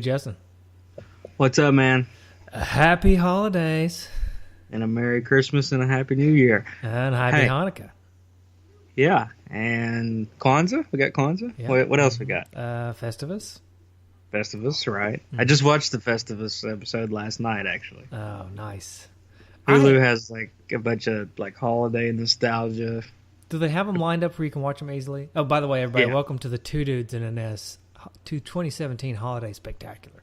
Justin. What's up, man? Happy holidays. And a Merry Christmas and a Happy New Year. And Happy Hanukkah. Yeah, and Kwanzaa. We got Kwanzaa. Yeah. What else we got? Festivus. Festivus, right. I just watched the Festivus episode last night, actually. Oh, nice. Hulu has like a bunch of like holiday nostalgia. Do they have them lined up where you can watch them easily? Oh, by the way, everybody, welcome to the Two Dudes in an S 2017 Holiday Spectacular.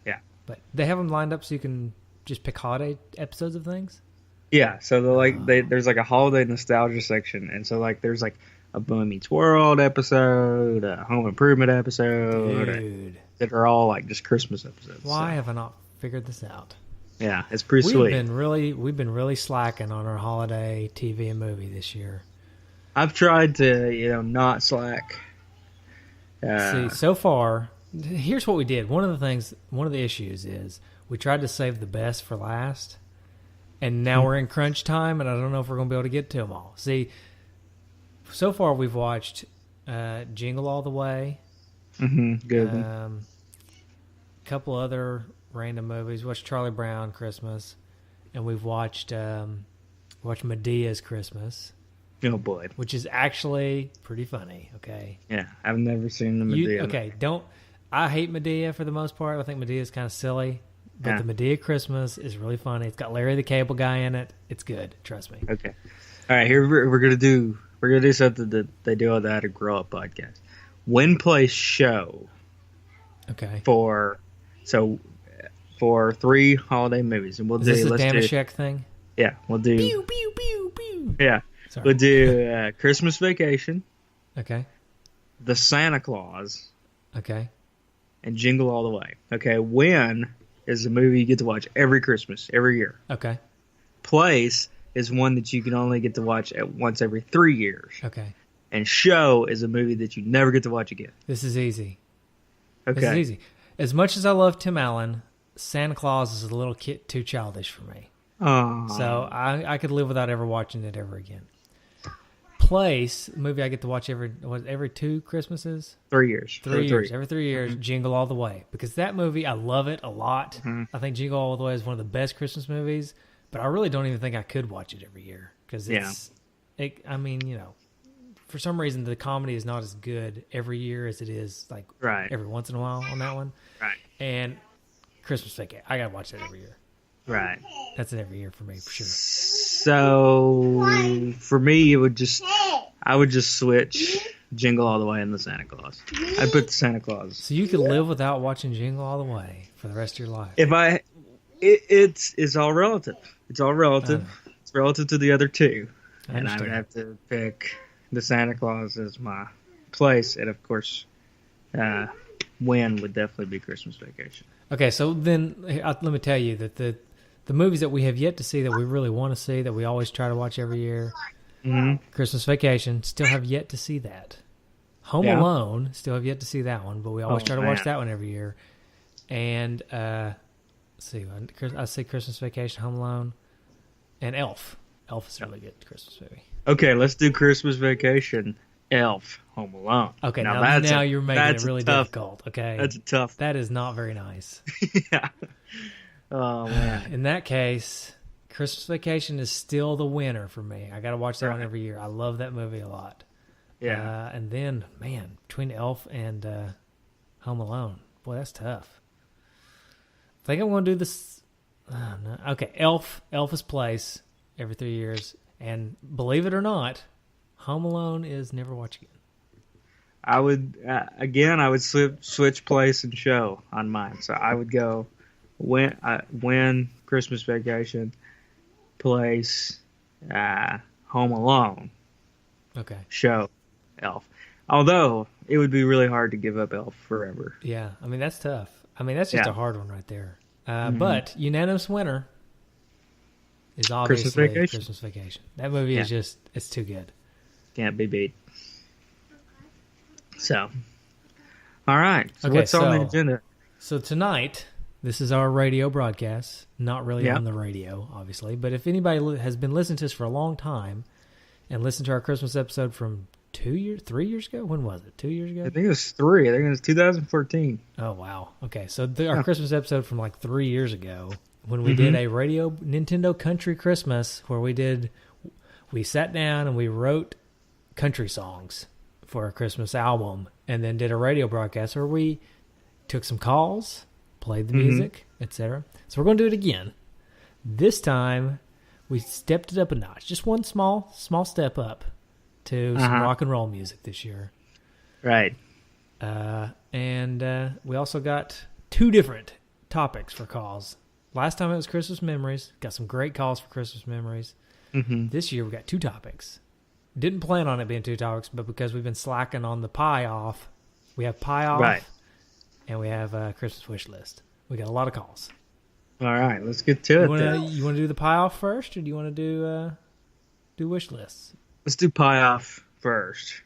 Yeah. But they have them lined up so you can just pick holiday episodes of things? Yeah, so there's like a holiday nostalgia section, and so like there's like a Boy Meets World episode, a Home Improvement episode, that are all like just Christmas episodes. Why have I not figured this out? Yeah, it's pretty sweet. We've been really slacking on our holiday TV and movie this year. I've tried to not slack. See, so far, here's what we did. One of the issues is we tried to save the best for last, and now we're in crunch time, and I don't know if we're going to be able to get to them all. See, so far we've watched Jingle All the Way. Mm-hmm. Good. A couple other random movies. We watched Charlie Brown Christmas, and we've watched Medea's Christmas. Oh boy, which is actually pretty funny. Okay. Yeah, I've never seen the Medea. I hate Medea for the most part. I think Medea is kind of silly, but the Medea Christmas is really funny. It's got Larry the Cable Guy in it. It's good. Trust me. Okay. All right. Here we're gonna do something that they do on that Grow Up podcast. Win, place, show. Okay. For 3 holiday movies, and we'll is this a Damashek thing? Yeah, we'll do. Pew pew pew pew. Yeah. Sorry. We'll do Christmas Vacation. Okay. The Santa Claus. Okay. And Jingle All the Way. Okay. When is a movie you get to watch every Christmas, every year. Okay. Place is one that you can only get to watch at once every 3 years. Okay. And show is a movie that you never get to watch again. This is easy. Okay. This is easy. As much as I love Tim Allen, Santa Claus is a little too childish for me. Oh. So I could live without ever watching it ever again. Place, movie I get to watch every 2 Christmases? 3 years. 3 years. Every 3 years, Jingle All the Way. Because that movie, I love it a lot. Mm-hmm. I think Jingle All the Way is one of the best Christmas movies, but I really don't even think I could watch it every year. Because for some reason, the comedy is not as good every year as it is every once in a while on that one. Right. And Christmas Vacation, I got to watch that every year. Right. That's an every year for me, for sure. So for me, I would just switch Jingle All the Way and the Santa Claus. I'd put the Santa Claus. So you could live without watching Jingle All the Way for the rest of your life. It's all relative. It's all relative. It's relative to the other 2, and I would have to pick the Santa Claus as my place, and of course, Win would definitely be Christmas Vacation. Okay, so then let me tell you that the movies that we have yet to see that we really want to see, that we always try to watch every year, Christmas Vacation, still have yet to see that. Home Alone, still have yet to see that one, but we always try to watch that one every year. And let's see, I see Christmas Vacation, Home Alone, and Elf. Elf is a really good Christmas movie. Okay, let's do Christmas Vacation, Elf, Home Alone. Okay, now you're making it really difficult. Okay, that's a tough. That is not very nice. Yeah. Oh man. In that case, Christmas Vacation is still the winner for me. I got to watch that one every year. I love that movie a lot. Yeah. And then, man, between Elf and Home Alone, boy, that's tough. I think I'm going to do this. No. Okay, Elf is Place every 3 years, and believe it or not, Home Alone is never watch again. I would switch place and show on mine. So I would go win Christmas Vacation, place, Home Alone. Okay. Show, Elf. Although it would be really hard to give up Elf forever. Yeah, I mean that's tough. I mean that's just a hard one right there. But unanimous winner is obviously Christmas Vacation. That movie is it's too good. Can't be beat. So, all right. So what's on the agenda? So tonight, this is our radio broadcast. Not really on the radio, obviously. But if anybody has been listening to us for a long time and listened to our Christmas episode from 3 years ago? When was it? 2 years ago? I think it was 3. I think it was 2014. Oh, wow. Okay, so our Christmas episode from like 3 years ago, when we did a Radio Nintendo Country Christmas, where we sat down and we wrote country songs for a Christmas album, and then did a radio broadcast where we took some calls, played the music, etc. So we're going to do it again. This time, we stepped it up a notch. Just one small step up to some rock and roll music this year. Right. And we also got 2 different topics for calls. Last time it was Christmas memories. Got some great calls for Christmas memories. This year we got 2 topics. Didn't plan on it being 2 topics, but because we've been slacking on the pie off, we have pie off, and we have a Christmas wish list. We got a lot of calls. All right, let's get to it. You want to do the pie off first, or do you want to do wish lists? Let's do pie off first,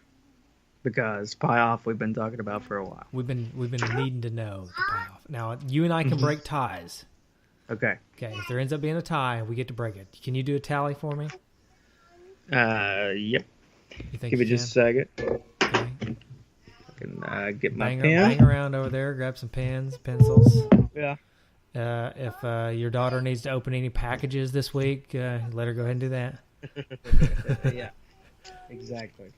because pie off we've been talking about for a while. We've been needing to know the pie off. Now you and I can break ties. Okay. If there ends up being a tie, we get to break it. Can you do a tally for me? Yep. You think Give me just a second. Okay. I can get my pen. Bang around over there. Grab some pens, pencils. Yeah. If your daughter needs to open any packages this week, let her go ahead and do that. Yeah. Exactly.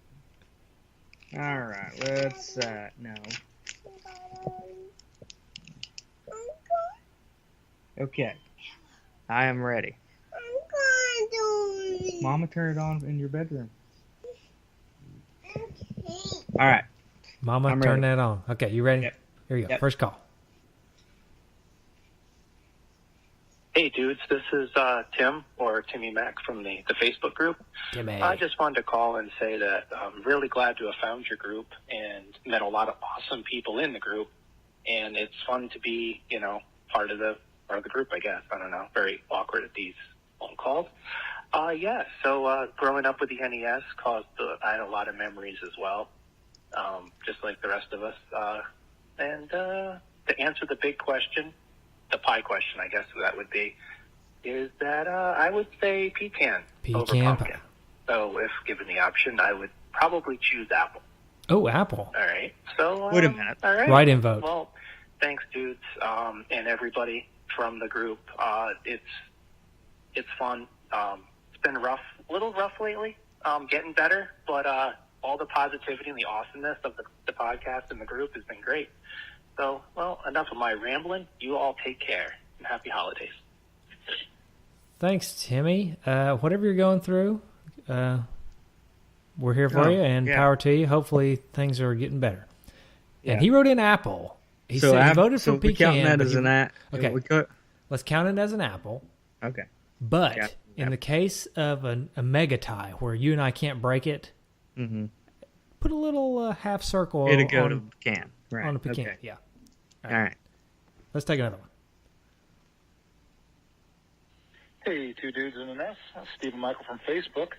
All right. Let's no. Okay. I am ready. Mama, turn it on in your bedroom. All right. Mama, turn that on. Okay, you ready? Yep. Here you go. First call. Hey, dudes. This is Tim, or Timmy Mac from the Facebook group. Timmy. I just wanted to call and say that I'm really glad to have found your group and met a lot of awesome people in the group. And it's fun to be, part of the group, I guess. I don't know. Very awkward at these phone calls. So growing up with the NES I had a lot of memories as well, just like the rest of us. And to answer the big question, the pie question, I guess that would be, is that I would say pecan over pumpkin. Pie. So if given the option, I would probably choose apple. Oh, apple. All right. So wait a minute. All right. Write in vote. Well, thanks, dudes, and everybody from the group. It's fun. It's been a little rough lately. Getting better, but all the positivity and the awesomeness of the podcast and the group has been great. So, well, enough of my rambling. You all take care, and happy holidays. Thanks, Timmy. Whatever you're going through, we're here for you, and power to you. Hopefully things are getting better. Yeah. And he wrote in apple. He said he voted for pecan. That as an okay, let's count it as an apple. Okay. But in the case of a mega tie where you and I can't break it, put a little half circle It'll go to pecan. Right. On a pecan. Okay. Yeah. All right. Let's take another one. Hey, 2 dudes in an S. Stephen Michael from Facebook.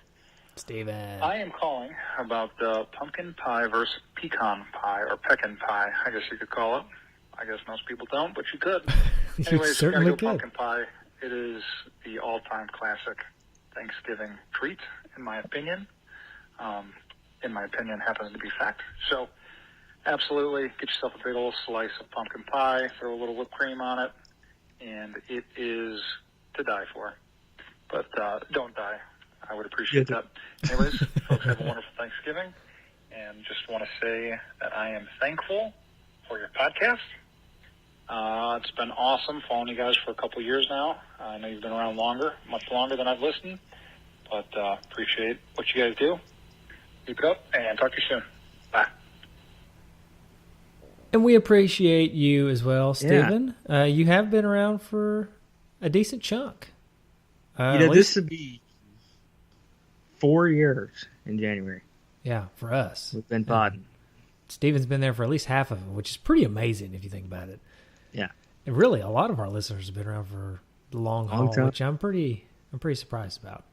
Steven. I am calling about pumpkin pie versus pecan pie, or pecan pie, I guess you could call it. I guess most people don't, but you could. Anyways, certainly could. Pumpkin pie. It is the all-time classic Thanksgiving treat, in my opinion. Happens to be fact. So, absolutely, get yourself a big old slice of pumpkin pie, throw a little whipped cream on it, and it is to die for. But don't die. I would appreciate that. Anyways, folks, have a wonderful Thanksgiving, and just want to say that I am thankful for your podcast. It's been awesome following you guys for a couple of years now. I know you've been around much longer than I've listened, but appreciate what you guys do. Keep it up, and talk to you soon. Bye. And we appreciate you as well, Stephen. Yeah. You have been around for a decent chunk. This would be 4 years in January. Yeah, for us. We've been podding. Stephen's been there for at least half of it, which is pretty amazing if you think about it. Yeah. And really, a lot of our listeners have been around for the long haul, which I'm pretty surprised about.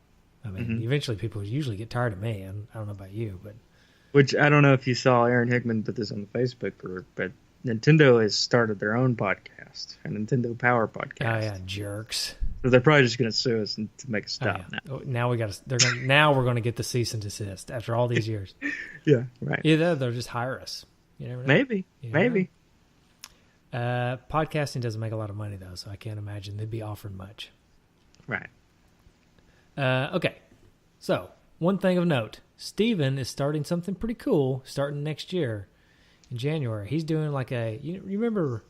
I mean, eventually people usually get tired of me. I don't know about you, but... Which, I don't know if you saw Aaron Hickman put this on the Facebook group, but Nintendo has started their own podcast, a Nintendo Power podcast. Oh, yeah, jerks. So they're probably just going to sue us to make a stop now. Now we got to. Now we're going to get the cease and desist after all these years. Yeah, right. Either they'll just hire us. You never know. Maybe. Podcasting doesn't make a lot of money though, so I can't imagine they'd be offered much. Right. Okay. So one thing of note: Steven is starting something pretty cool starting next year in January. He's doing like you remember.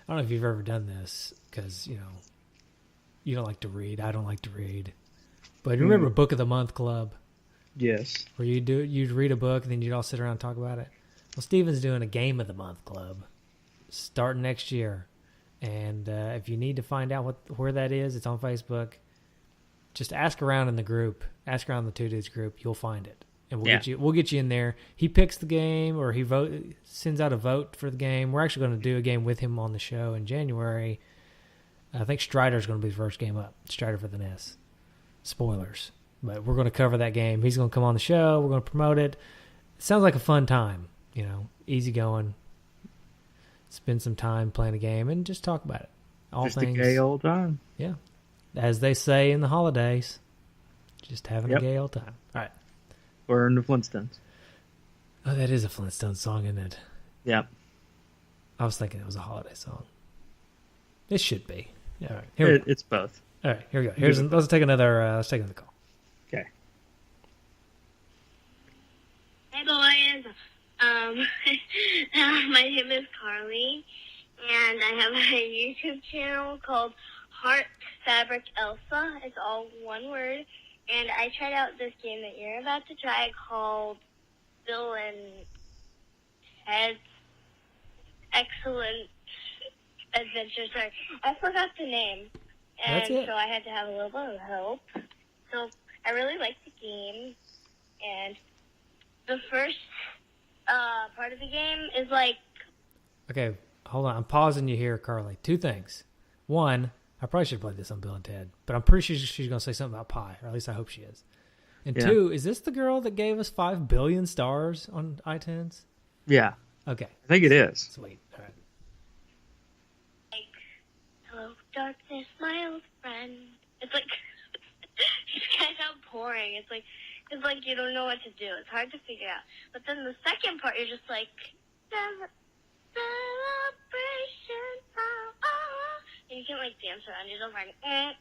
I don't know if you've ever done this because you don't like to read. I don't like to read. But you remember Book of the Month Club? Yes. Where you'd read a book and then you'd all sit around and talk about it. Well, Steven's doing a Game of the Month Club starting next year. And if you need to find out where that is, it's on Facebook. Just ask around in the group. Ask around the Two Dudes group. You'll find it. And we'll get you in there. He picks the game or he sends out a vote for the game. We're actually going to do a game with him on the show in January. I think Strider's going to be the first game up. Strider for the NES. Spoilers. But we're going to cover that game. He's going to come on the show. We're going to promote it. It sounds like a fun time. Easy going. Spend some time playing a game and just talk about it. Just a gay old time. Yeah. As they say in the holidays. Just having a gay old time. All right. Or in the Flintstones. Oh, that is a Flintstones song, isn't it? Yeah. I was thinking it was a holiday song. It should be. All right. It's both. All right, here we go. Let's take another call. Okay. Hey boys. My name is Carly, and I have a YouTube channel called Heart Fabric Elsa. It's all one word. And I tried out this game that you're about to try called Bill and Ted's Excellent Adventure. Sorry, I forgot the name. And so I had to have a little bit of help. So I really liked the game. And the first part of the game is like... Okay, hold on. I'm pausing you here, Carly. Two things. One... I probably should play this on Bill and Ted, but I'm pretty sure she's going to say something about pie, or at least I hope she is. And two, is this the girl that gave us 5 billion stars on iTunes? Yeah. Okay. I think it is. Sweet. All right. Like, hello, darkness, my old friend. It's like, it's kind of boring. It's like you don't know what to do. It's hard to figure out. But then the second part, you're just like, celebration time. And you can like dance around yourself and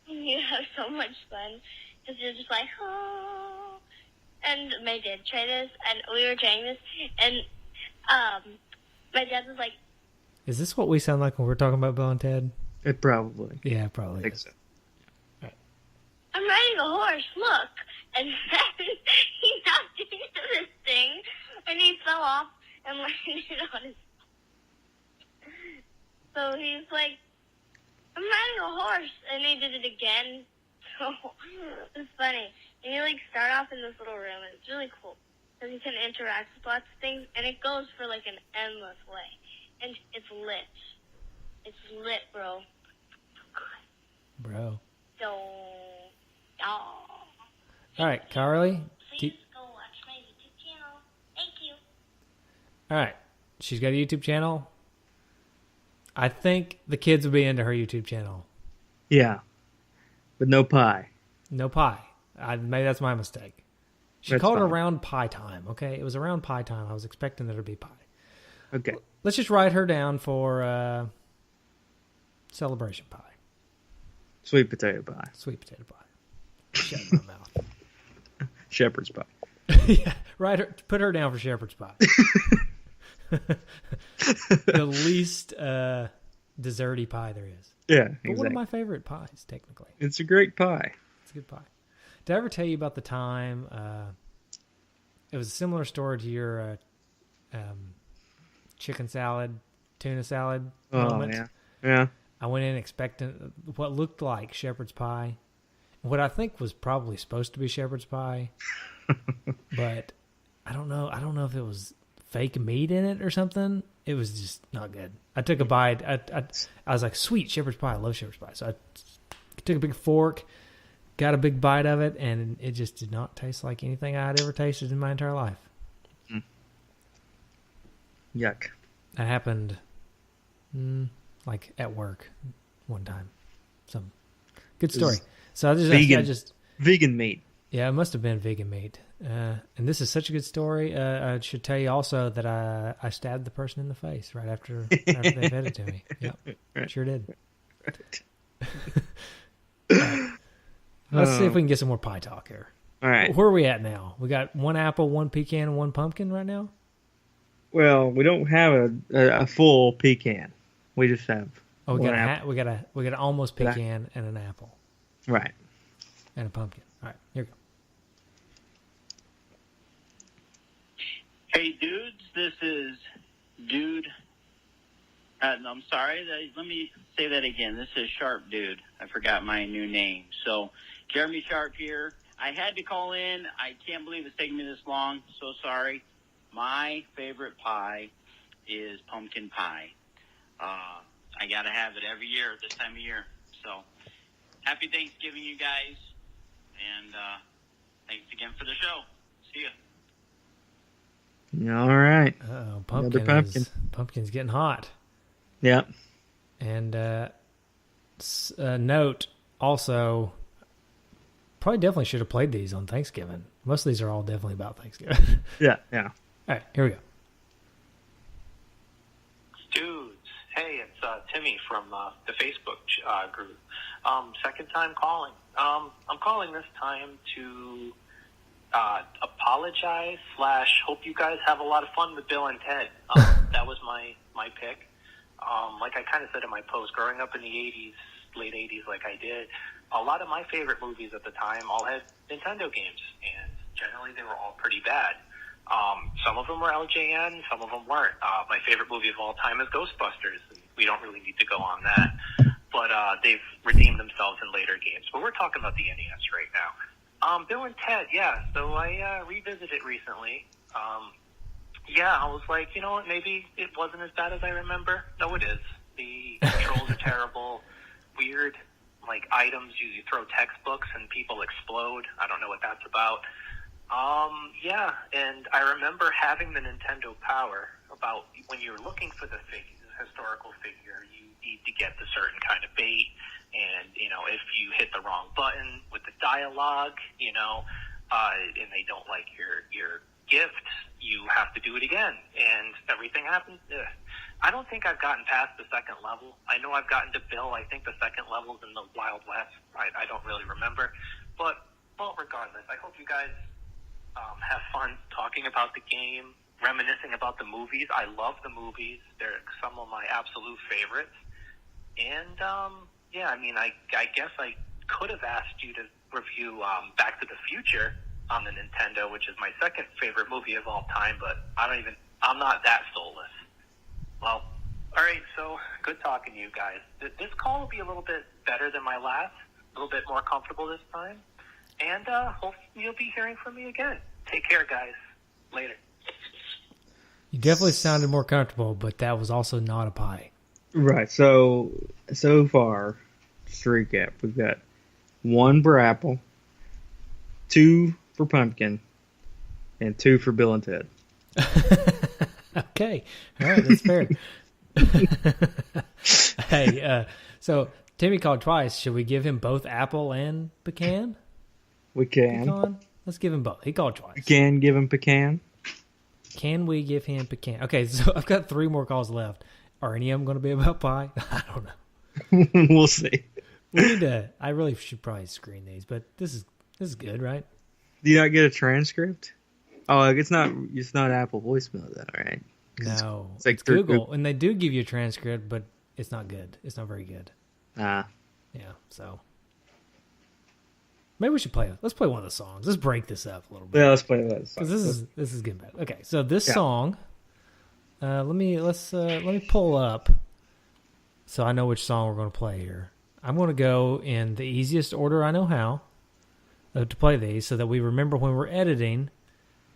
you have so much fun because you're just like, oh. And my dad tried this, and we were trying this, and my dad was like, "Is this what we sound like when we're talking about Bill and Ted?" It probably. Yeah, probably. I think so. Right. I'm riding a horse. Look, and then he knocked into this thing, and he fell off and landed on his. So he's like, I'm riding a horse, and he did it again. So it's funny. And you like start off in this little room, and it's really cool because you can interact with lots of things, and it goes for like an endless way, and it's lit. It's lit, bro. Bro. So, all right, Carly. Please go watch my YouTube channel. Thank you. All right, she's got a YouTube channel. I think the kids would be into her YouTube channel. Yeah. But no pie. No pie. Maybe that's my mistake. She called it around pie time, okay? It was around pie time. I was expecting there to be pie. Okay. Let's just write her down for celebration pie. Sweet potato pie. Sweet potato pie. Shut my mouth. Shepherd's pie. Yeah, put her down for shepherd's pie. The least desserty pie there is. Yeah, but exactly. One of my favorite pies, technically. It's a great pie. It's a good pie. Did I ever tell you about the time? It was a similar story to your chicken salad, tuna salad moment. Yeah. Yeah. I went in expecting what looked like shepherd's pie, what I think was probably supposed to be shepherd's pie, but I don't know. I don't know if it was fake meat in it or something. It was just not good. I took a bite. I was like, sweet shepherd's pie. I love shepherd's pie. So I took a big fork, got a big bite of it, and it just did not taste like anything I had ever tasted in my entire life. Yuck. That happened like at work. one time. Some good story. So I just vegan meat. Yeah, it must have been vegan meat. And this is such a good story. I should tell you also that I stabbed the person in the face right after they fed it to me. Yep, sure did. Right. Let's see if we can get some more pie talk here. All right. Where are we at now? We got 1 apple, 1 pecan, and 1 pumpkin right now? Well, we don't have a full pecan. We just have we got a almost pecan and an apple. Right. And a pumpkin. All right, here we go. Hey, dudes, this is Dude. I'm sorry. Let me say that again. This is Sharp Dude. I forgot my new name. So, Jeremy Sharp here. I had to call in. I can't believe it's taken me this long. So sorry. My favorite pie is pumpkin pie. I got to have it every year this time of year. So, happy Thanksgiving, you guys. And thanks again for the show. See ya. All right. Pumpkin's getting hot. Yeah. And note also, probably definitely should have played these on Thanksgiving. Most of these are all definitely about Thanksgiving. Yeah. All right, here we go. Dudes, hey, it's Timmy from the Facebook group. Second time calling. I'm calling this time to apologize / hope you guys have a lot of fun with Bill and Ted. That was my pick. Like I kind of said in my post, growing up in the 80s, late 80s like I did, a lot of my favorite movies at the time all had Nintendo games, and generally they were all pretty bad. Some of them were LJN, some of them weren't. My favorite movie of all time is Ghostbusters, and we don't really need to go on that. But they've redeemed themselves in later games. But we're talking about the NES right now. Bill and Ted, yeah. So I revisited it recently. Yeah, I was like, you know what, maybe it wasn't as bad as I remember. No, it is. The controls are terrible. Weird, like, items. You throw textbooks and people explode. I don't know what that's about. Yeah, and I remember having the Nintendo Power about when you're looking for the historical figure, you need to get the certain kind of bait. And, you know, if you hit the wrong button with the dialogue, you know, and they don't like your gift, you have to do it again. And everything happens. I don't think I've gotten past the second level. I know I've gotten to Bill. I think the second level's in the Wild West. I don't really remember. But, well, regardless, I hope you guys have fun talking about the game, reminiscing about the movies. I love the movies. They're some of my absolute favorites. And, yeah, I mean, I guess I could have asked you to review Back to the Future on the Nintendo, which is my second favorite movie of all time, but I'm not that soulless. Well, all right, so good talking to you guys. This call will be a little bit better than my last, a little bit more comfortable this time, and hopefully you'll be hearing from me again. Take care, guys. Later. You definitely sounded more comfortable, but that was also not a pie. Right, so far, just to recap, we've got 1 for apple, 2 for pumpkin, and 2 for Bill and Ted. Okay, all right, that's fair. Hey, so Timmy called twice. Should we give him both apple and pecan? We can. Pecan? Let's give him both. He called twice. We can give him pecan. Can we give him pecan? Okay, so I've got 3 more calls left. Are any of them going to be about pie? I don't know. We'll see. We need to. I really should probably screen these, but this is good, right? Do you not get a transcript? Oh, it's not Apple voicemail though, right? No, it's like Google, and they do give you a transcript, but it's not good. It's not very good. Yeah. So maybe we should play. Let's play one of the songs. Let's break this up a little bit. Yeah, let's play that song. Because this is getting bad. Okay, so this song. Let me pull up so I know which song we're going to play here. I'm going to go in the easiest order I know how to play these so that we remember when we're editing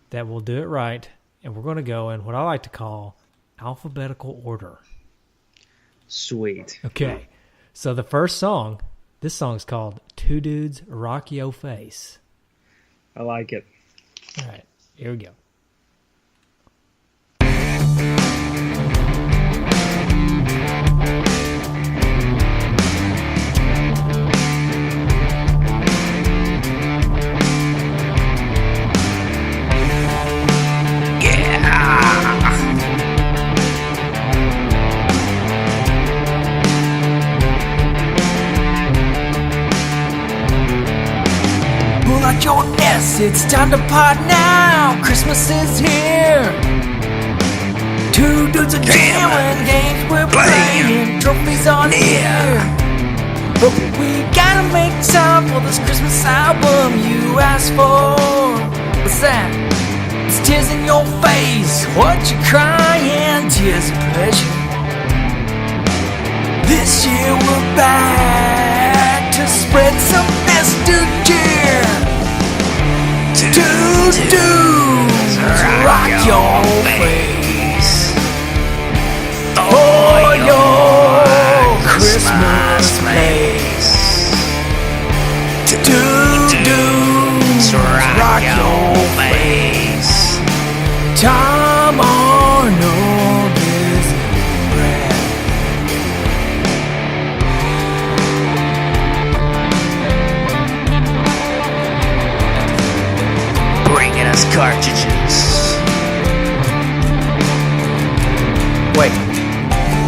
that we'll do it right. And we're going to go in what I like to call alphabetical order. Sweet. Okay. So the first song, this song's called Two Dudes Rock Yo Face. I like it. All right. Here we go. your nest. It's time to part now. Christmas is here. Two dudes are jamming, games we're playing, trophies are near. But we gotta make time for this Christmas album you asked for. What's that? It's tears in your face. What you crying? Tears of pleasure. This year we're back to spread some festive cheer. Two dudes rock your face for your Christmas place. Two dudes rock your face. Tom Arnold is Brad. Bringing us cartridges. Wait,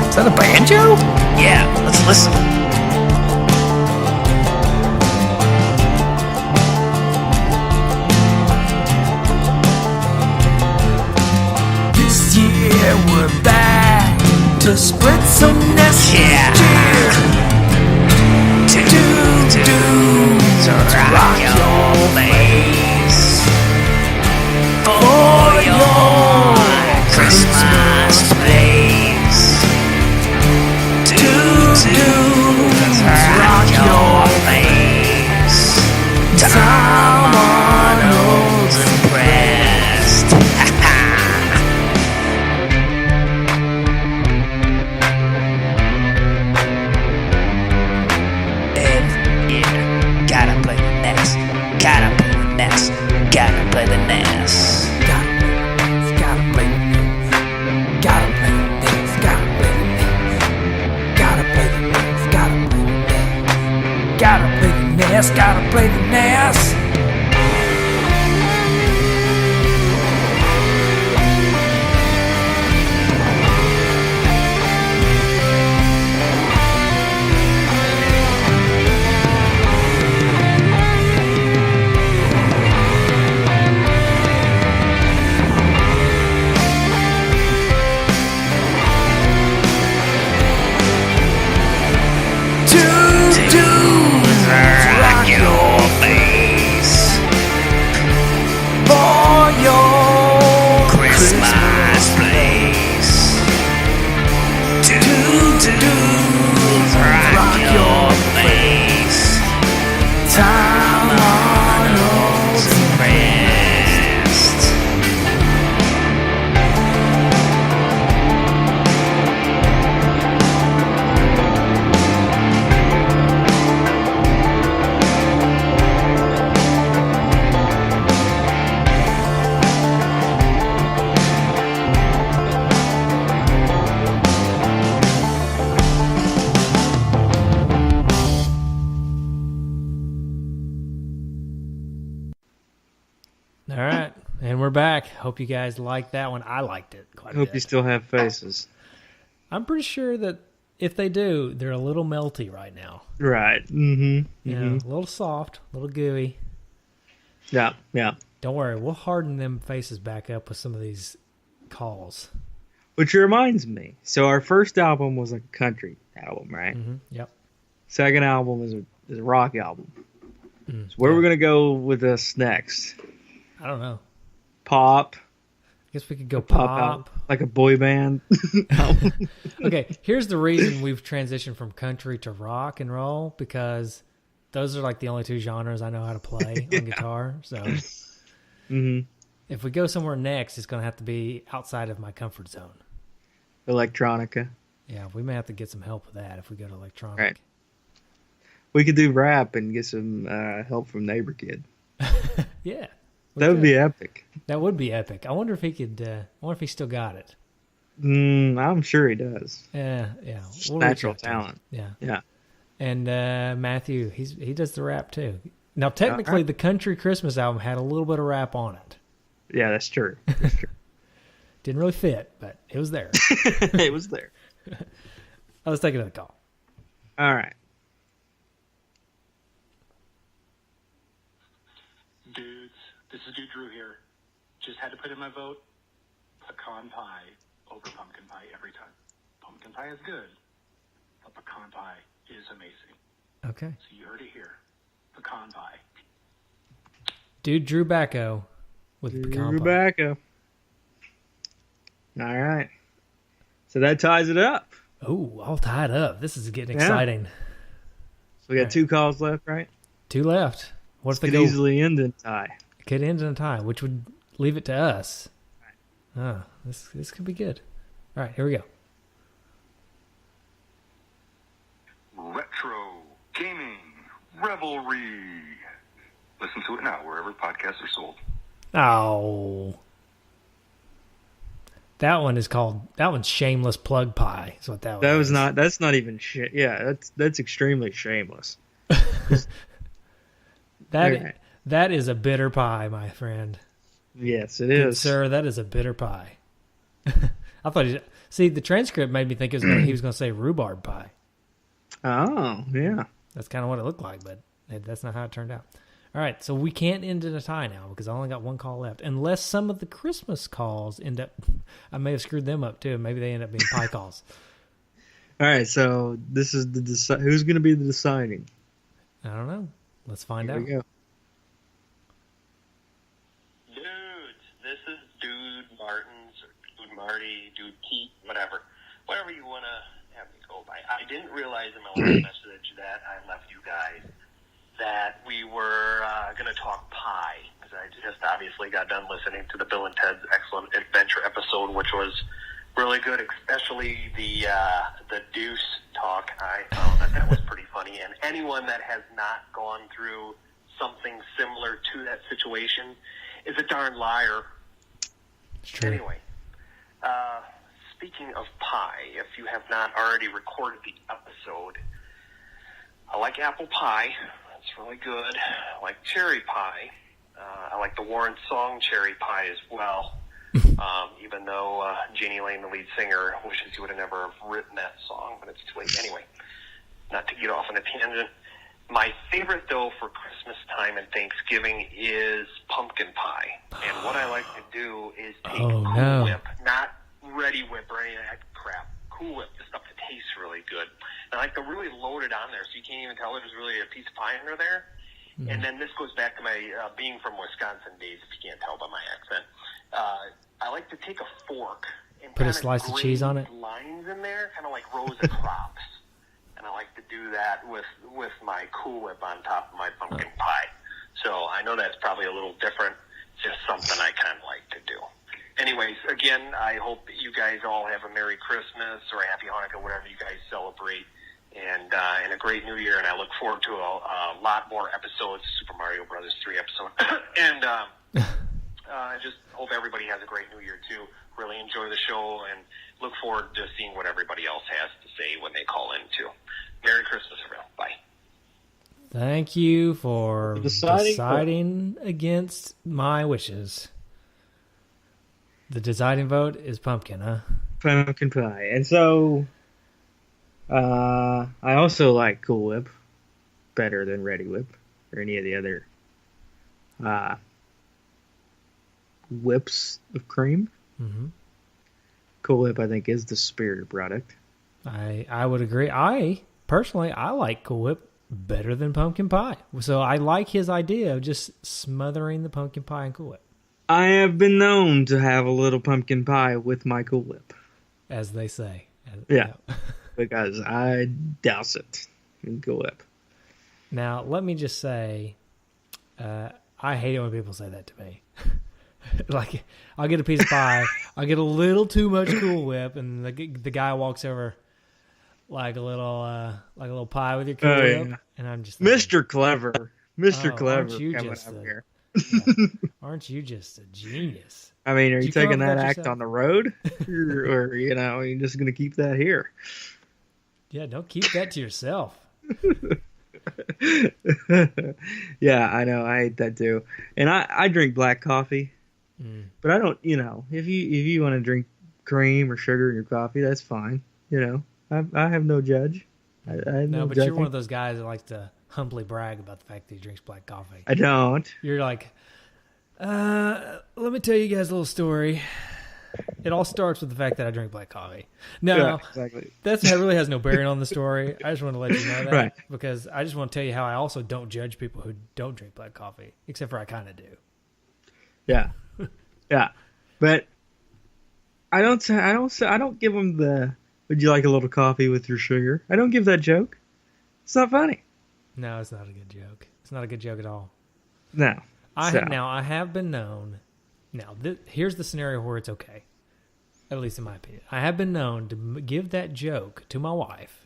is that a banjo? Yeah, let's listen. This year we're back to spread some nostalgia. Two dudes rock your face for your Christmas place. Two dudes rock your face. Tom Arnold's impressed. Gotta play the NES. Gotta play the NES. Gotta play the NES. Gotta play the NES. Gotta play the NES. Gotta play the NES. Gotta play the NES. Gotta play the NES. Gotta play the NES. All right, and we're back. Hope you guys liked that one. I liked it quite a bit. Hope you still have faces. I'm pretty sure that if they do, they're a little melty right now. Right. Mm-hmm. Yeah, a little soft, a little gooey. Yeah, yeah. Don't worry, we'll harden them faces back up with some of these calls. Which reminds me, so our first album was a country album, right? Mm-hmm. Yep. Second album is a rock album. So where are we going to go with this next? I don't know. Pop. I guess we could go pop. Like a boy band. Okay, here's the reason we've transitioned from country to rock and roll, because those are like the only two genres I know how to play on guitar. So if we go somewhere next, it's going to have to be outside of my comfort zone. Electronica. Yeah, we may have to get some help with that if we go to electronic. Right. We could do rap and get some help from Neighbor Kid. Yeah. That would be epic. That would be epic. I wonder if he could. I wonder if he still got it. I'm sure he does. Yeah. We'll natural talent. Yeah. And Matthew, he does the rap too. Now, technically, the Country Christmas album had a little bit of rap on it. Yeah, that's true. That's true. Didn't really fit, but it was there. It was there. Let's take another call. All right. Dudes, this is Dude Drew here. Just had to put in my vote. Pecan pie over pumpkin pie every time. Pumpkin pie is good, but pecan pie is amazing. Okay. So you heard it here. Pecan pie. Dude Drew Bacco with pecan pie. Bacco. All right. So that ties it up. Oh, all tied up. This is getting exciting. So we got 2 calls left, right? 2 left. What if they could go easily end in a tie? Could end in a tie, which would leave it to us. Oh, this could be good. All right, here we go. Retro gaming revelry. Listen to it now wherever podcasts are sold. Oh. That one's shameless plug pie. Is what that was. That's not even shit. Yeah, that's extremely shameless. That is a bitter pie, my friend. Yes, it Good is. sir, that is a bitter pie. I thought the transcript made me think he was going to say rhubarb pie. Oh, yeah. That's kind of what it looked like, but that's not how it turned out. All right, so we can't end in a tie now because I only got 1 call left. Unless some of the Christmas calls end up... I may have screwed them up, too. Maybe they end up being pie calls. All right, so this is who's going to be the deciding? I don't know. Let's find out. Here we go. Dudes, this is Dude Martins, or Dude Marty, Dude Pete, whatever you want to have me go by. I didn't realize in my last message that I left you guys that we were going to talk pie, because I just obviously got done listening to the Bill and Ted's Excellent Adventure episode, which was really good, especially the Deuce talk. I found that was pretty funny, and anyone that has not gone through something similar to that situation is a darn liar. It's true. Anyway, speaking of pie, if you have not already recorded the episode, I like apple pie. It's really good. I like cherry pie. I like the Warren Song cherry pie as well. Even though Jeannie Lane, the lead singer, wishes he would have never written that song, but it's too late anyway. Not to get off on a tangent. My favorite, though, for Christmas time and Thanksgiving is pumpkin pie. And what I like to do is take Cool Whip, not Ready Whip or any of that crap. Cool Whip, the stuff that tastes really good. And I like to really load it on there so you can't even tell there's really a piece of pie under there. Mm. And then this goes back to my being from Wisconsin days, if you can't tell by my accent. I like to take a fork and put a slice of cheese on it. Lines in there, kind of like rows of crops. And I like to do that with my Cool Whip on top of my pumpkin pie. So I know that's probably a little different. It's just something I kind of like to do. Anyways, again, I hope you guys all have a Merry Christmas or a Happy Hanukkah, whatever you guys celebrate, and a great New Year. And I look forward to a lot more episodes, Super Mario Brothers 3 episode. And I just hope everybody has a great New Year, too. Really enjoy the show and look forward to seeing what everybody else has to say when they call in, too. Merry Christmas, everyone. Bye. Thank you for deciding against my wishes. The deciding vote is pumpkin, huh? Pumpkin pie. And so, I also like Cool Whip better than Ready Whip or any of the other whips of cream. Mm-hmm. Cool Whip, I think, is the superior product. I would agree. I like Cool Whip better than pumpkin pie. So I like his idea of just smothering the pumpkin pie in Cool Whip. I have been known to have a little pumpkin pie with my Cool Whip. As they say. Yeah. Because I douse it in Cool Whip. Now, let me just say, I hate it when people say that to me. Like, I'll get a piece of pie, I'll get a little too much Cool Whip, and the guy walks over like a little pie with your Cool Whip, yeah. And I'm just thinking, Mr. Clever. Mr. Clever coming up here. Yeah. Aren't you just a genius? I mean, are you taking that act on the road? or you're just going to keep that here? Yeah, don't keep that to yourself. Yeah, I know. I hate that too. And I drink black coffee. But I don't, if you want to drink cream or sugar in your coffee, that's fine. I have no judge. I have no, but judging. you're one of those guys that likes to humbly brag about the fact that he drinks black coffee. I don't. You're like, let me tell you guys a little story. It all starts with the fact that I drink black coffee. No, yeah, exactly. That really has no bearing on the story. I just want to let you know that. Right. Because I just want to tell you how I also don't judge people who don't drink black coffee, except for I kind of do. Yeah. Yeah. But I don't give them the, would you like a little coffee with your sugar? I don't give that joke. It's not funny. No, it's not a good joke. It's not a good joke at all. No. I have been known. Now, here's the scenario where it's okay, at least in my opinion. I have been known to give that joke to my wife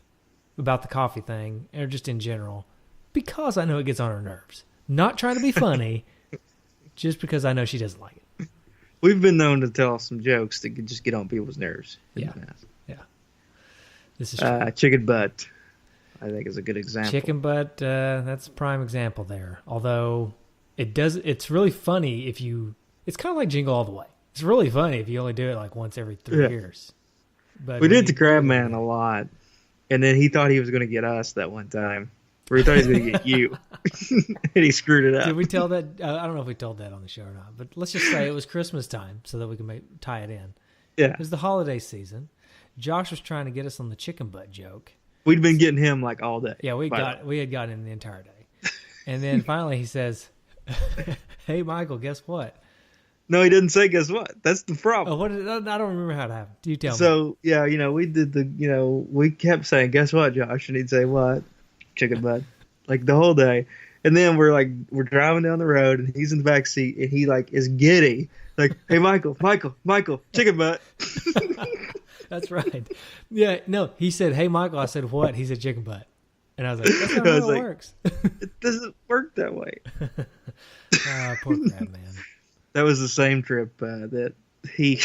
about the coffee thing, or just in general, because I know it gets on her nerves. Not trying to be funny, just because I know she doesn't like it. We've been known to tell some jokes that could just get on people's nerves. Yeah. This is true. Chicken butt, I think, is a good example. Chicken butt, that's a prime example there. Although it's really funny if you. It's kind of like Jingle All the Way. It's really funny if you only do it like once every 3 years. But we did the Crab Man a lot, and then he thought he was going to get us that one time, where he thought he was going to get you, and he screwed it up. Did we tell that? I don't know if we told that on the show or not, but let's just say it was Christmas time so that we can tie it in. Yeah, it was the holiday season. Josh was trying to get us on the chicken butt joke. We'd been getting him like all day. Yeah, we had gotten him the entire day, and then finally he says, "Hey, Michael, guess what?" No, he didn't say, guess what? That's the problem. Oh, I don't remember how it happened. Do you tell me? So, yeah, we did we kept saying, guess what, Josh? And he'd say, what? Chicken butt. Like the whole day. And then we're driving down the road and he's in the back seat and he is giddy. Like, hey, Michael, chicken butt. That's right. Yeah, no, he said, hey, Michael. I said, what? He said, chicken butt. And I was like, that's not how it works. It doesn't work that way. Poor Crab Man. That was the same trip that he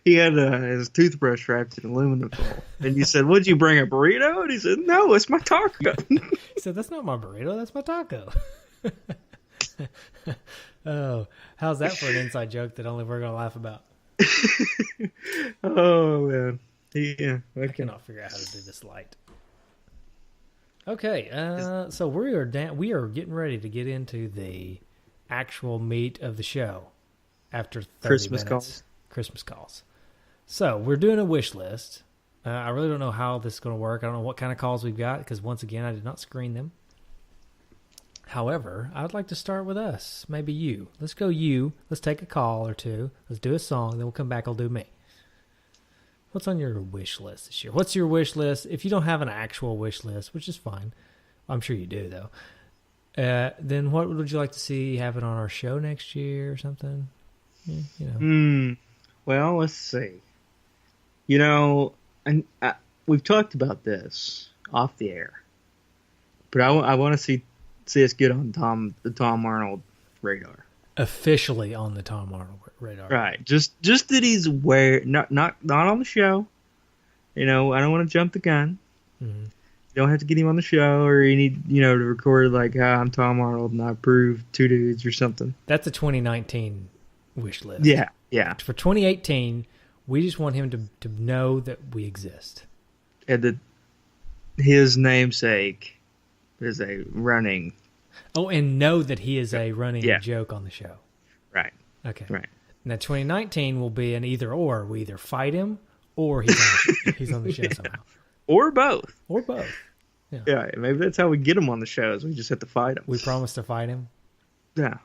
had his toothbrush wrapped in aluminum foil. And you said, would you bring a burrito? And he said, no, it's my taco. He said, that's not my burrito, that's my taco. Oh, how's that for an inside joke that only we're going to laugh about? Oh, man. Yeah. I cannot figure out how to do this light. Okay, so we are getting ready to get into the actual meat of the show after 30 minutes. Christmas calls. So we're doing a wish list. I really don't know how this is going to work. I don't know what kind of calls we've got because once again I did not screen them. However, I'd like to start with us. Maybe you. Let's go you. Let's take a call or two. Let's do a song. Then we'll come back. I'll do me. What's on your wish list this year? What's your wish list? If you don't have an actual wish list, which is fine. I'm sure you do though. Then what would you like to see happen on our show next year or something? Well, let's see. And we've talked about this off the air, but I want to see us get on the Tom Arnold radar. Officially on the Tom Arnold radar, right? Just that he's not on the show. I don't want to jump the gun. Mm-hmm. You don't have to get him on the show, or you need, to record I'm Tom Arnold and I approve 2 dudes or something. That's a 2019 wish list. Yeah. For 2018, we just want him to know that we exist. And that his namesake is a running. Oh, and know that he is a running joke on the show. Right. Okay. Right. Now 2019 will be an either or. We either fight him or he's on the show somehow. Or both. Yeah, maybe that's how we get him on the shows. We just have to fight him. We promise to fight him? Yeah.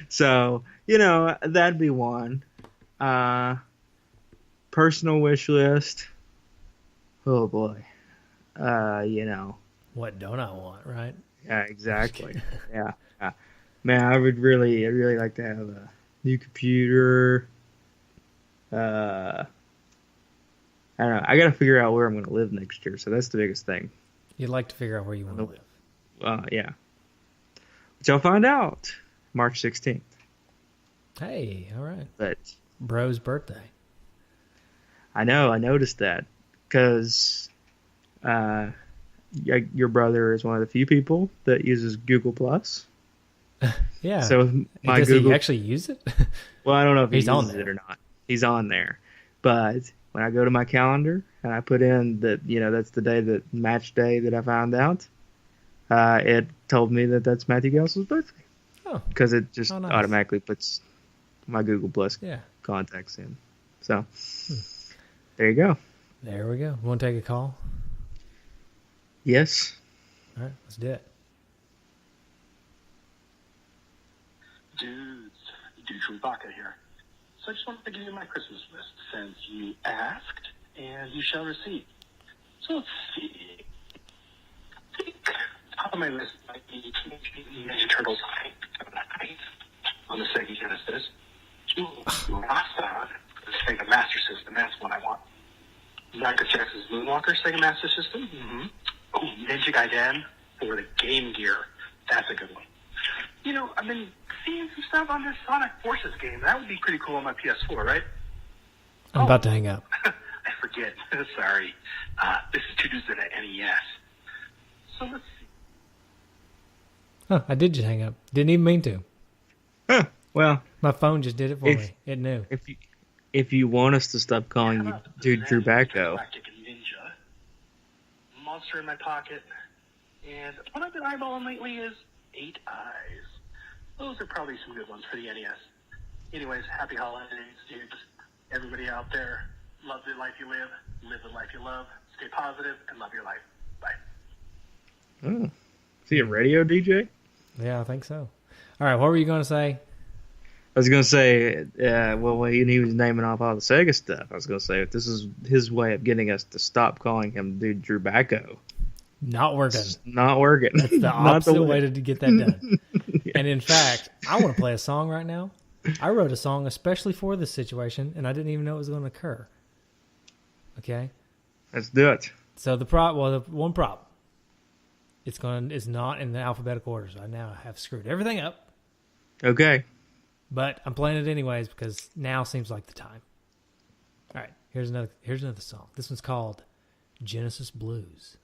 So, that'd be one. Personal wish list. Oh, boy. What don't I want, right? Yeah, exactly. Yeah. Man, I'd really like to have a new computer. I don't know. I got to figure out where I'm going to live next year, so that's the biggest thing. You'd like to figure out where you want to live. Yeah. Which I'll find out March 16th. Hey, all right. But bro's birthday. I know. I noticed that because your brother is one of the few people that uses Google Plus. Yeah. So does he actually use it? Well, I don't know if he uses it or not. He's on there, but when I go to my calendar and I put in that, that's the day, that match day that I found out, it told me that that's Matthew Gelsell's birthday. Oh. Because it just nice. automatically puts my Google Plus contacts in. So, there you go. There we go. Want to take a call? Yes. All right, let's do it. Dude Chewbacca here. So I just wanted to give you my Christmas list since you asked, and you shall receive. So let's see. I think top of my list might be Teenage Mutant Ninja Turtles on the Sega Genesis. Rasta, the Sega Master System. That's what I want. Michael Jackson's Moonwalker Sega Master System. Mm-hmm. Oh, Ninja Gaiden for the Game Gear. That's a good one. I've been seeing some stuff on this Sonic Forces game. That would be pretty cool on my PS4, right? I'm about to hang up. I forget. Sorry. This is Two Dudes in an NES. So let's see. Oh, I did just hang up. Didn't even mean to. Huh. Well, my phone just did it for me. It knew. If you want us to stop calling you Dude Chewbacca. Ninja. Monster in my pocket. And what I've been eyeballing lately is 8 Eyes. Those are probably some good ones for the NES. Anyways, happy holidays, dudes. Everybody out there, love the life you live the life you love, stay positive, and love your life. Bye. Oh. Is he a radio DJ? Yeah, I think so. All right, what were you going to say? I was going to say, when he was naming off all the Sega stuff, I was going to say, if this is his way of getting us to stop calling him Dude Chewbacca. Not working. It's not working. That's the opposite way to get that done. Yeah. And in fact, I want to play a song right now. I wrote a song especially for this situation, and I didn't even know it was going to occur. Okay? Let's do it. So the one problem. It's not in the alphabetical order, so I now have screwed everything up. Okay. But I'm playing it anyways because now seems like the time. All right, here's another song. This one's called Genesis Blues.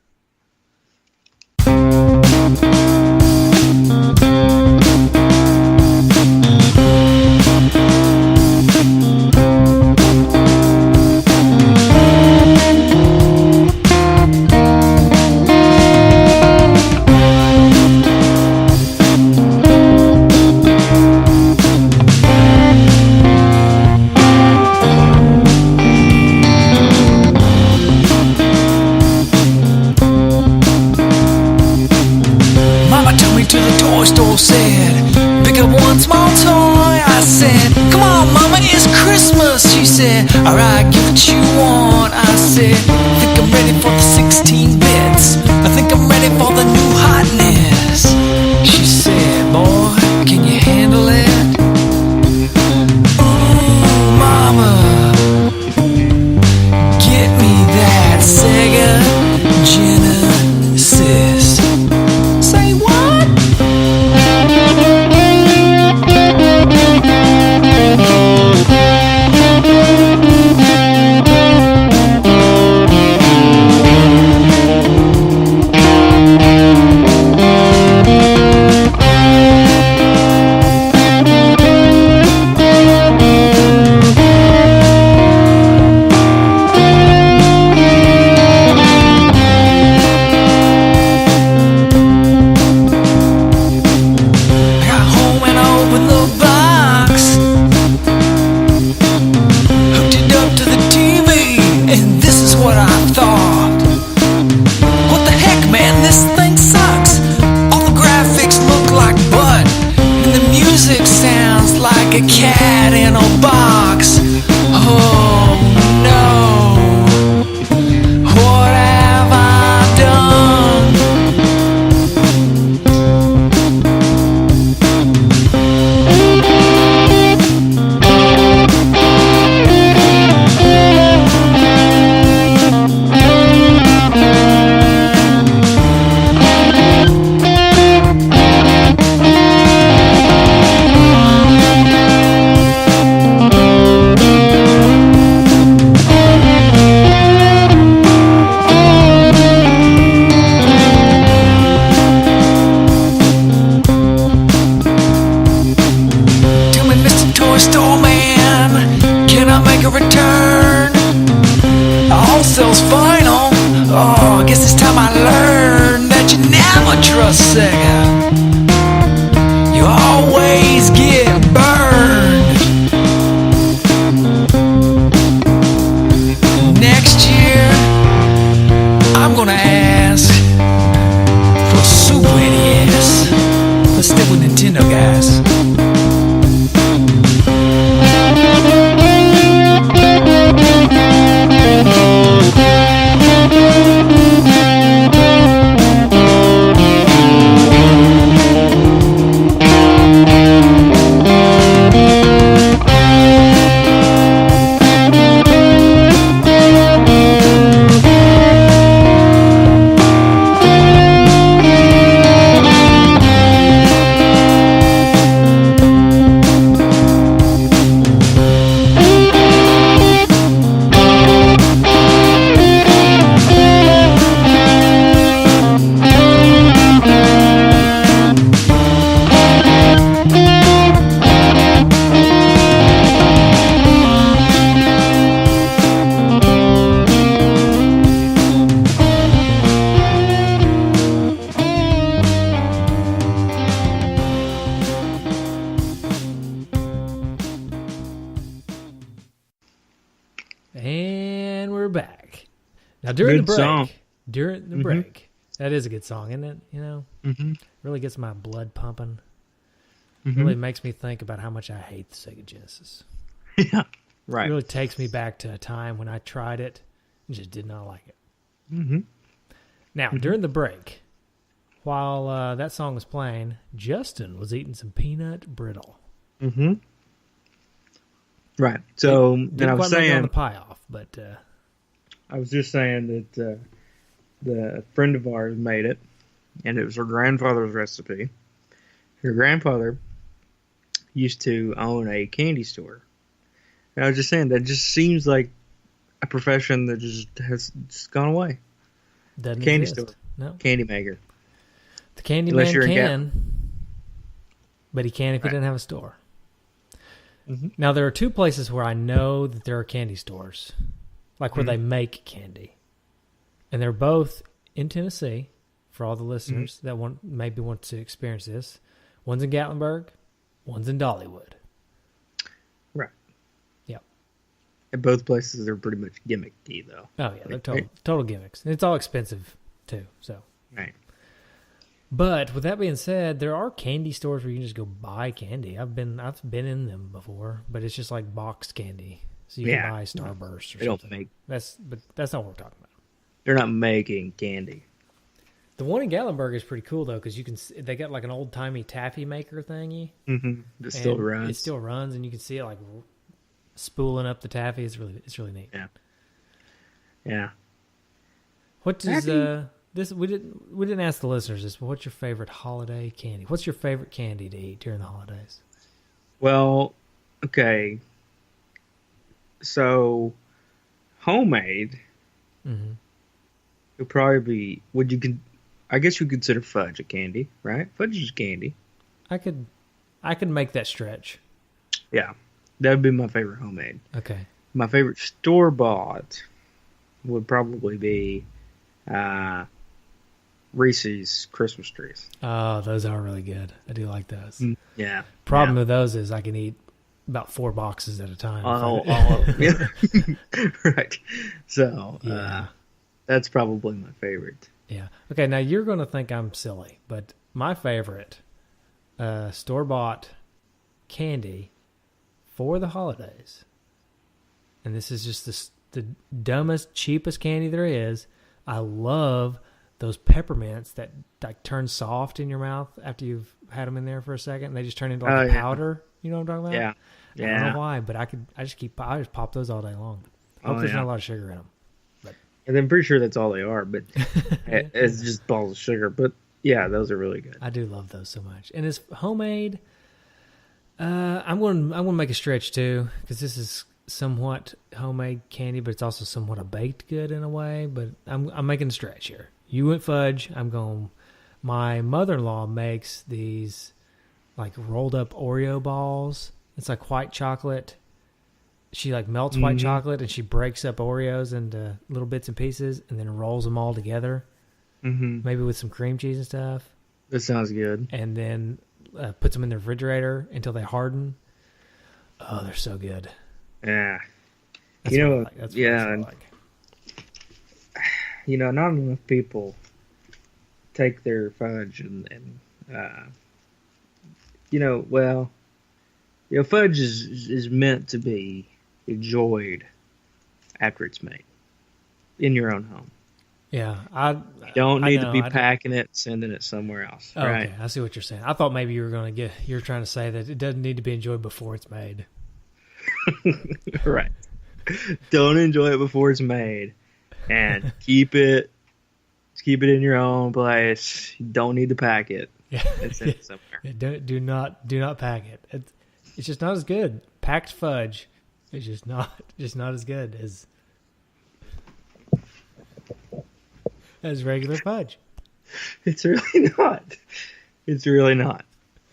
Alright, give what you want. I said, I think I'm ready for the 16 bits. I think I'm ready for the new hotness. She said, boy, can you handle it? Ooh, mama, get me that Sega Genesis. Say what? Now during Good the break, song. during the break, that is a good song, isn't it? You know, Mm-hmm. really gets my blood pumping. Mm-hmm. Really makes me think about how much I hate the Sega Genesis. Yeah, right. It really takes me back to a time when I tried it and just did not like it. Mm-hmm. Now, during the break, while that song was playing, Justin was eating some peanut brittle. Mm-hmm. Right. So then I was Didn't quite make it on saying, the pie off, but I was just saying that the friend of ours made it, and it was her grandfather's recipe. Her grandfather used to own a candy store. And I was just saying that just seems like a profession that has just gone away. doesn't Candy exist. store. No, Candy maker. the candy Unless man you're in can, but he can if he Right. doesn't have a store. Mhm. Now, there are two places where I know that there are candy stores, like where they make candy. And they're both in Tennessee, for all the listeners that maybe want to experience this. One's in Gatlinburg, one's in Dollywood. Right. Yep. And both places are pretty much gimmicky, though. Oh, yeah, they're total gimmicks. And it's all expensive, too, so. Right. But with that being said, there are candy stores where you can just go buy candy. I've been in them before, but it's just like boxed candy. So you Yeah. can buy Starburst or They don't something. make. But that's not what we're talking about. They're not making candy. The one in Gatlinburg is pretty cool though, because they got like an old timey taffy maker thingy. Mm-hmm. It still and runs. It still runs, and you can see it like spooling up the taffy. It's really neat. Yeah. Yeah. What does this? We didn't ask the listeners this, but what's your favorite holiday candy? What's your favorite candy to eat during the holidays? Well, okay. So, homemade Mm-hmm. would probably be. I guess you consider fudge a candy, right? Fudge is candy. I could make that stretch. Yeah, that would be my favorite homemade. Okay. My favorite store bought would probably be Reese's Christmas trees. Oh, those are really good. I do like those. Yeah. Problem with those is I can eat about 4 boxes at a time. Yeah. Right. So, Yeah. that's probably my favorite. Yeah. Okay, now you're going to think I'm silly, but my favorite store-bought candy for the holidays, and this is just the dumbest, cheapest candy there is, I love those peppermints that like turn soft in your mouth after you've had them in there for a second, and they just turn into like a powder. You know what I'm talking about? Yeah. I don't know why, but I just pop those all day long. I hope there's not a lot of sugar in them. And I'm pretty sure that's all they are, but it's just balls of sugar. But yeah, those are really good. I do love those so much. And it's homemade. I'm going to make a stretch too, because this is somewhat homemade candy, but it's also somewhat a baked good in a way. But I'm making a stretch here. You went fudge. I'm going. My mother-in-law makes these like rolled up Oreo balls. It's like white chocolate. She like melts white chocolate and she breaks up Oreos into little bits and pieces and then rolls them all together. Mm-hmm. Maybe with some cream cheese and stuff. That sounds good. And then puts them in the refrigerator until they harden. Oh, they're so good. Yeah. That's you know, what I like. That's what I like. You know, not enough people take their fudge and fudge is meant to be enjoyed after it's made in your own home. Yeah, you don't need to be packing it, sending it somewhere else. Oh, right? Okay, I see what you're saying. I thought maybe you were trying to say that it doesn't need to be enjoyed before it's made. Right. Don't enjoy it before it's made, and keep it in your own place. You don't need to pack it. Yeah, and send it somewhere. Yeah, do not pack it. It's just not as good. Packed fudge is just not as good as regular fudge. It's really not. It's really not.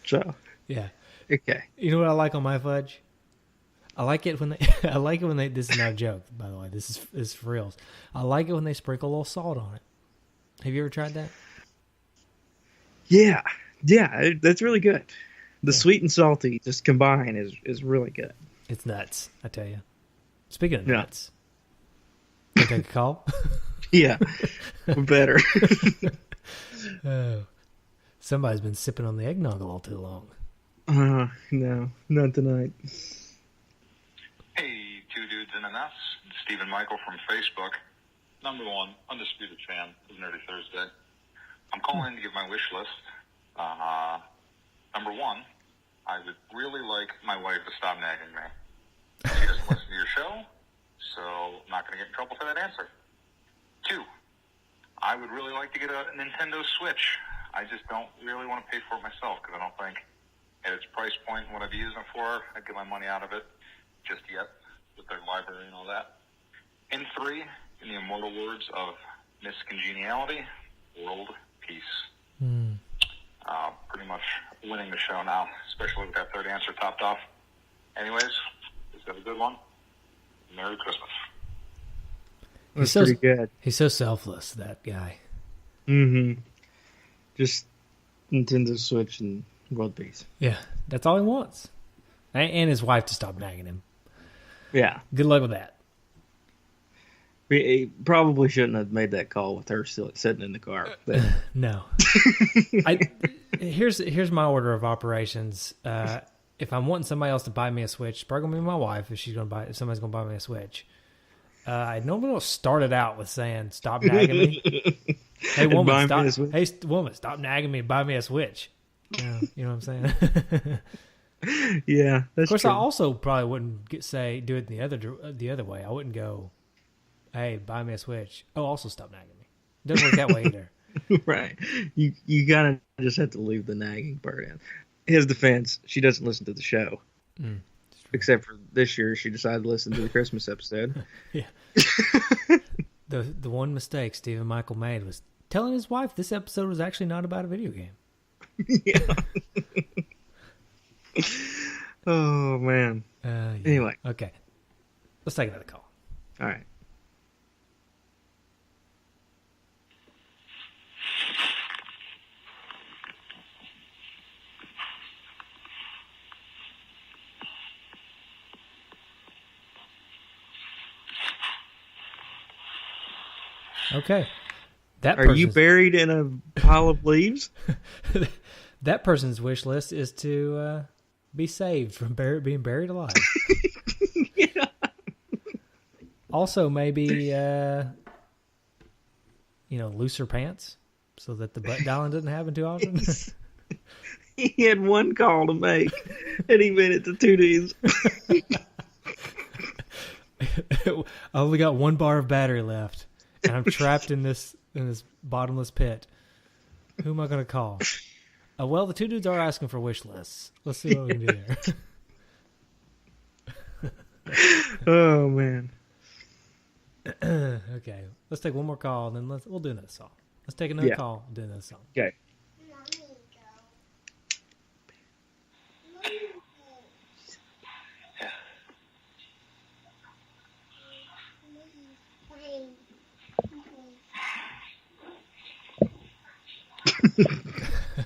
So yeah. Okay. You know what I like on my fudge? I like it when they. This is not a joke, by the way. This is for reals. I like it when they sprinkle a little salt on it. Have you ever tried that? Yeah, that's really good. The sweet and salty just combine is really good. It's nuts, I tell you. Speaking of nuts, can I take a call? Yeah, better. Oh, somebody's been sipping on the eggnog all too long. No, not tonight. Hey, two dudes in a mess. Stephen Michael from Facebook. Number one, undisputed fan of Nerdy Thursday. I'm calling to give my wish list. Number one, I would really like my wife to stop nagging me. She doesn't listen to your show, so I'm not going to get in trouble for that answer. Two, I would really like to get a Nintendo Switch. I just don't really want to pay for it myself because I don't think at its price point and what I'd be using it for, I'd get my money out of it just yet with their library and all that. And three, in the immortal words of Miss Congeniality, world peace. Pretty much winning the show now, especially with that third answer topped off. Anyways, is that a good one? Merry Christmas. That's pretty good. He's so selfless, that guy. Mm-hmm. Just Nintendo Switch and world peace. Yeah, that's all he wants. And his wife to stop nagging him. Yeah. Good luck with that. He probably shouldn't have made that call with her still sitting in the car. No. Here's my order of operations. If I'm wanting somebody else to buy me a Switch, it's probably gonna be my wife if somebody's gonna buy me a Switch. I normally don't start it out with saying, "Stop nagging me." Hey woman, stop nagging me. Buy me a Switch. You know what I'm saying? Yeah, that's of course. true. I also probably wouldn't do it the other way. I wouldn't go, "Hey, buy me a Switch." Oh, also stop nagging me. Doesn't work that way either. Right. You gotta just have to leave the nagging part in. His defense, she doesn't listen to the show. Except for this year, she decided to listen to the Christmas episode. Yeah. The one mistake Stephen Michael made was telling his wife this episode was actually not about a video game. Yeah. Oh, man. Yeah. Anyway. Okay. Let's take another call. All right. Okay. Are you buried in a pile of leaves? That person's wish list is to be saved from being buried alive. Yeah. Also, maybe looser pants so that the butt dialing doesn't happen too often. He had one call to make, and he made it to 2 days. I only got 1 bar of battery left, and I'm trapped in this bottomless pit. Who am I going to call? Well, the 2 dudes are asking for wish lists. Let's see what we can do there. Oh, man. Okay, let's take one more call, and then we'll do another song. Let's take another call and do another song. Okay.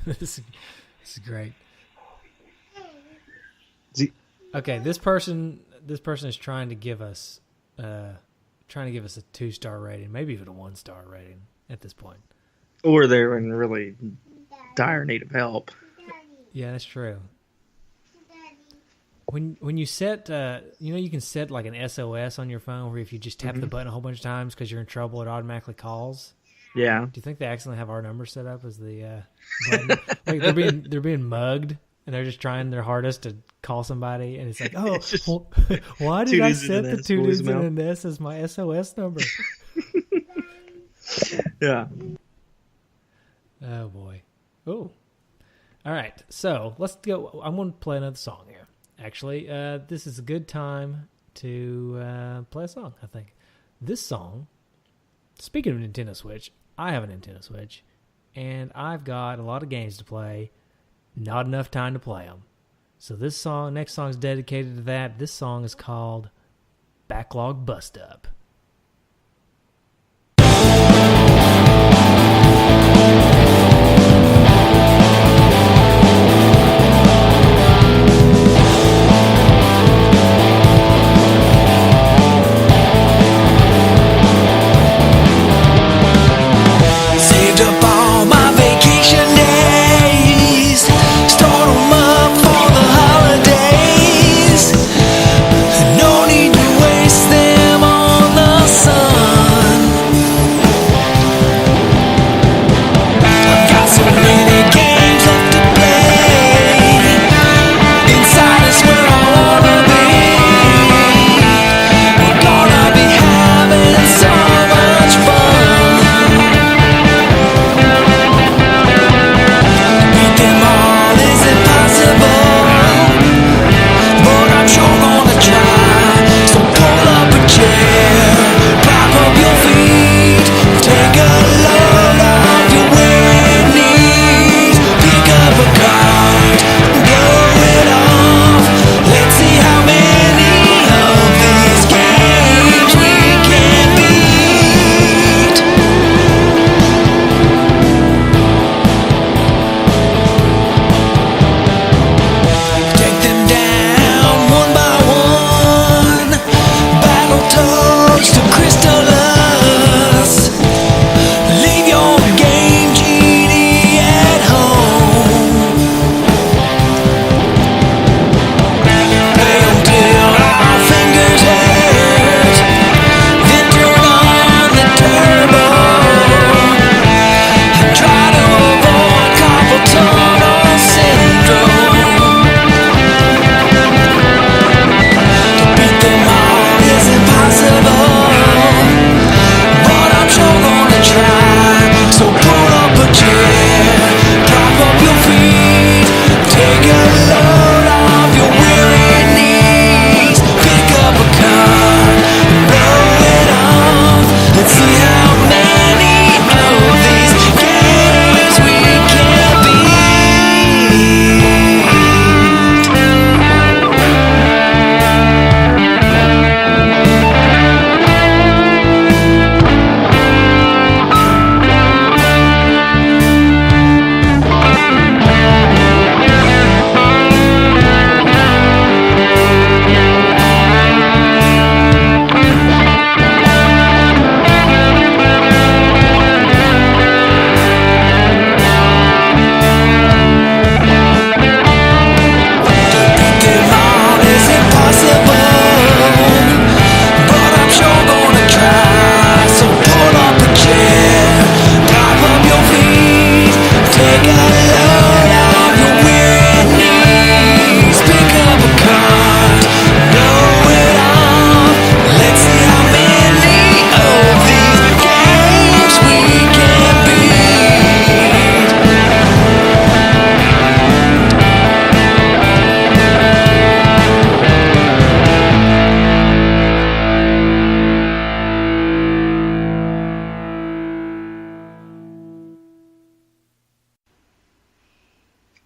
This is great. Okay, this person is trying to give us a 2-star rating, maybe even a 1-star rating at this point. Or they're in really dire need of help. Yeah, that's true. When you set, you can set like an SOS on your phone where if you just tap the button a whole bunch of times because you're in trouble, it automatically calls. Yeah. Do you think they accidentally have our number set up as the button? Like they're being mugged and they're just trying their hardest to call somebody, and it's like, why did I set the 2 dudes in an S as my SOS number? Yeah. Oh boy. Oh. All right. So let's go. I'm going to play another song here. Actually, this is a good time to play a song, I think. This song, speaking of Nintendo Switch, I have a Nintendo Switch, and I've got a lot of games to play, not enough time to play them. So this next song is dedicated to that. This song is called Backlog Bust Up.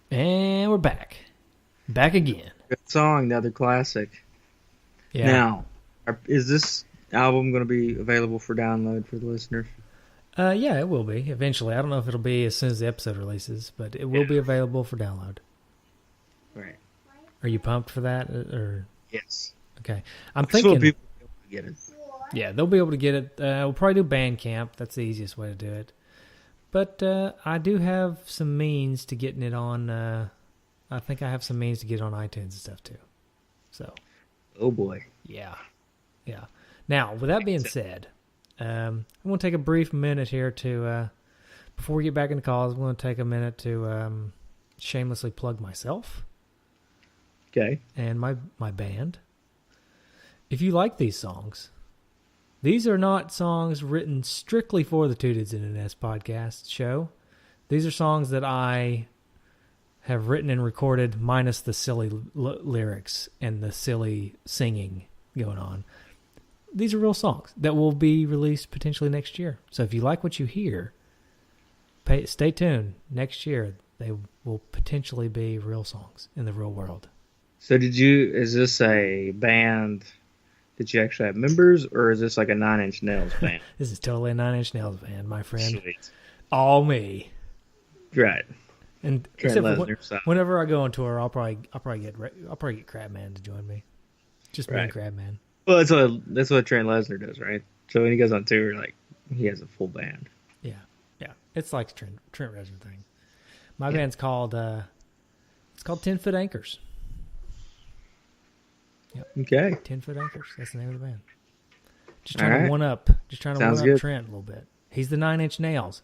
And we're back. Back again. Good song, another classic. Yeah. Now, is this album going to be available for download for the listeners? Yeah, it will be eventually. I don't know if it'll be as soon as the episode releases, but it will be available for download. Right. Are you pumped for that? Or yes. Okay. I'm thinking people will be able to get it. Yeah, they'll be able to get it. We'll probably do Bandcamp. That's the easiest way to do it. But I do have some means to getting it on. I think I have some means to get it on iTunes and stuff too. So. Oh boy. Yeah. Now, with that being said, I'm going to take a brief minute here to, before we get back into calls, I'm going to take a minute to shamelessly plug myself. Okay. And my band. If you like these songs, these are not songs written strictly for the Two Dudes in an S podcast show. These are songs that I have written and recorded minus the silly lyrics and the silly singing going on. These are real songs that will be released potentially next year. So if you like what you hear, stay tuned. Next year, they will potentially be real songs in the real world. So is this a band that you actually have members, or is this like a Nine Inch Nails band? This is totally a Nine Inch Nails band, my friend. Sweet. All me. Right. And except for whenever I go on tour, I'll probably get Crabman to join me. Just me and Crabman. Well, that's what Trent Reznor does, right? So when he goes on tour, like he has a full band. Yeah. It's like the Trent Reznor thing. My band's called 10 Foot Anchors. Yep. Okay. 10 Foot Anchors. That's the name of the band. Just trying to one up Trent a little bit. He's the 9 Inch Nails.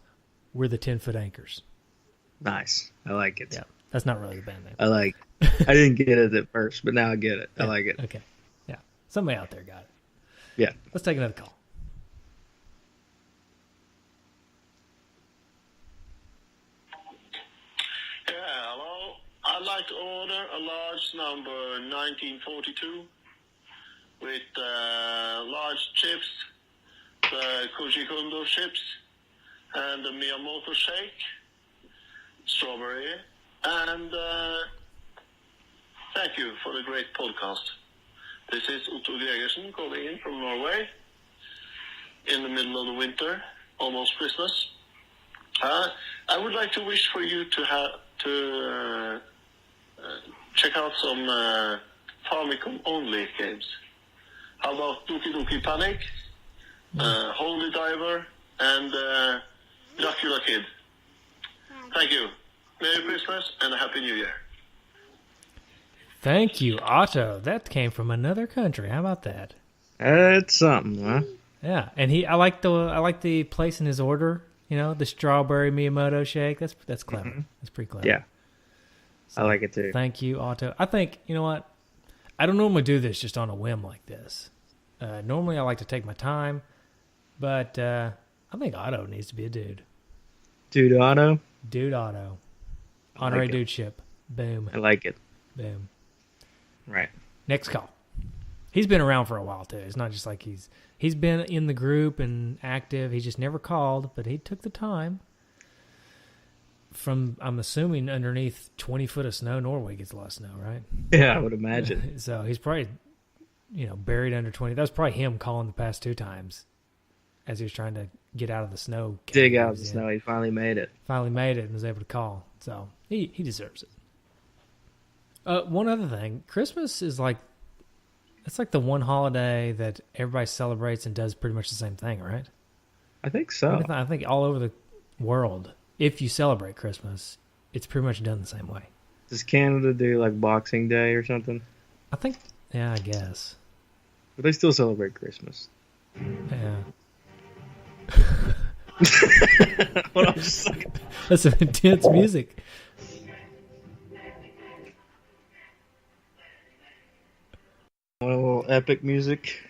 We're the 10 Foot Anchors. Nice. I like it. Yeah. That's not really the band name. I like it. I didn't get it at first, but now I get it. I like it. Okay. Yeah. Somebody out there got it. Yeah. Let's take another call. Yeah, hello. I'd like to order a large number 1942 with large chips, the Koji Kondo chips, and the Miyamoto shake, strawberry, and thank you for the great podcast. This is Otto Gregersen calling in from Norway in the middle of the winter, almost Christmas. I would like to wish for you to check out some Famicom only games. How about Doki Doki Panic, Holy Diver, and Dracula Kid? Thank you. Merry Christmas and a Happy New Year. Thank you, Otto. That came from another country. How about that? That's something, huh? Yeah, and I like the place in his order. You know, the strawberry Miyamoto shake. That's clever. Mm-hmm. That's pretty clever. Yeah, so, I like it too. Thank you, Otto. I think, you know what? I don't normally do this just on a whim like this. Normally, I like to take my time, but I think Otto needs to be a dude. Dude Otto. Dude Otto. Honorary dudeship. Boom. I like it. Boom. Right. Next call. He's been around for a while too. It's not just like he's been in the group and active. He just never called, but he took the time. From, I'm assuming, underneath 20 foot of snow. Norway gets a lot of snow, right? Yeah, I would imagine. So he's probably, buried under 20. That was probably him calling the past 2 times as he was trying to get out of the snow. Dig out of the snow. He finally made it. Finally made it and was able to call. So he deserves it. One other thing, Christmas is it's like the one holiday that everybody celebrates and does pretty much the same thing, right? I think so. I think all over the world, if you celebrate Christmas, it's pretty much done the same way. Does Canada do like Boxing Day or something? I think, I guess. But they still celebrate Christmas. Yeah. Hold on just a second. That's some intense music. A little epic music.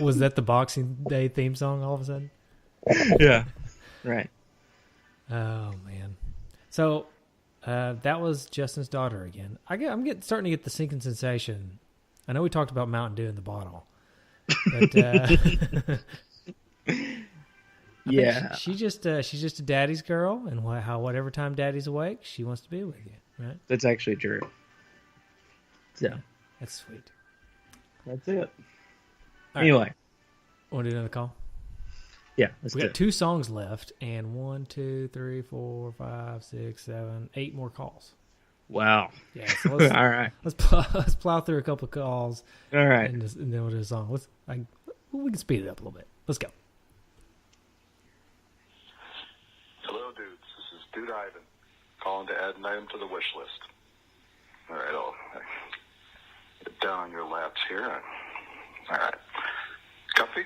Was that the Boxing Day theme song all of a sudden? Yeah. Right. Oh, man. So, that was Justin's daughter again. I'm starting to get the sinking sensation. I know we talked about Mountain Dew in the bottle. But, yeah. She's just a daddy's girl, and whatever time daddy's awake, she wants to be with you. Right. That's actually true. So that's sweet. That's it. All anyway, right. Want to do another call? Yeah, we got 2 songs left, and 1, 2, 3, 4, 5, 6, 7, 8 more calls. Wow. Yeah. So let's, all right. Let's plow through a couple of calls. All right. And then we'll do a song. We can speed it up a little bit. Let's go. Hello, dudes. This is Dude Ivan, calling to add an item to the wish list. All right, I'll get down on your laps here. All right. Comfy?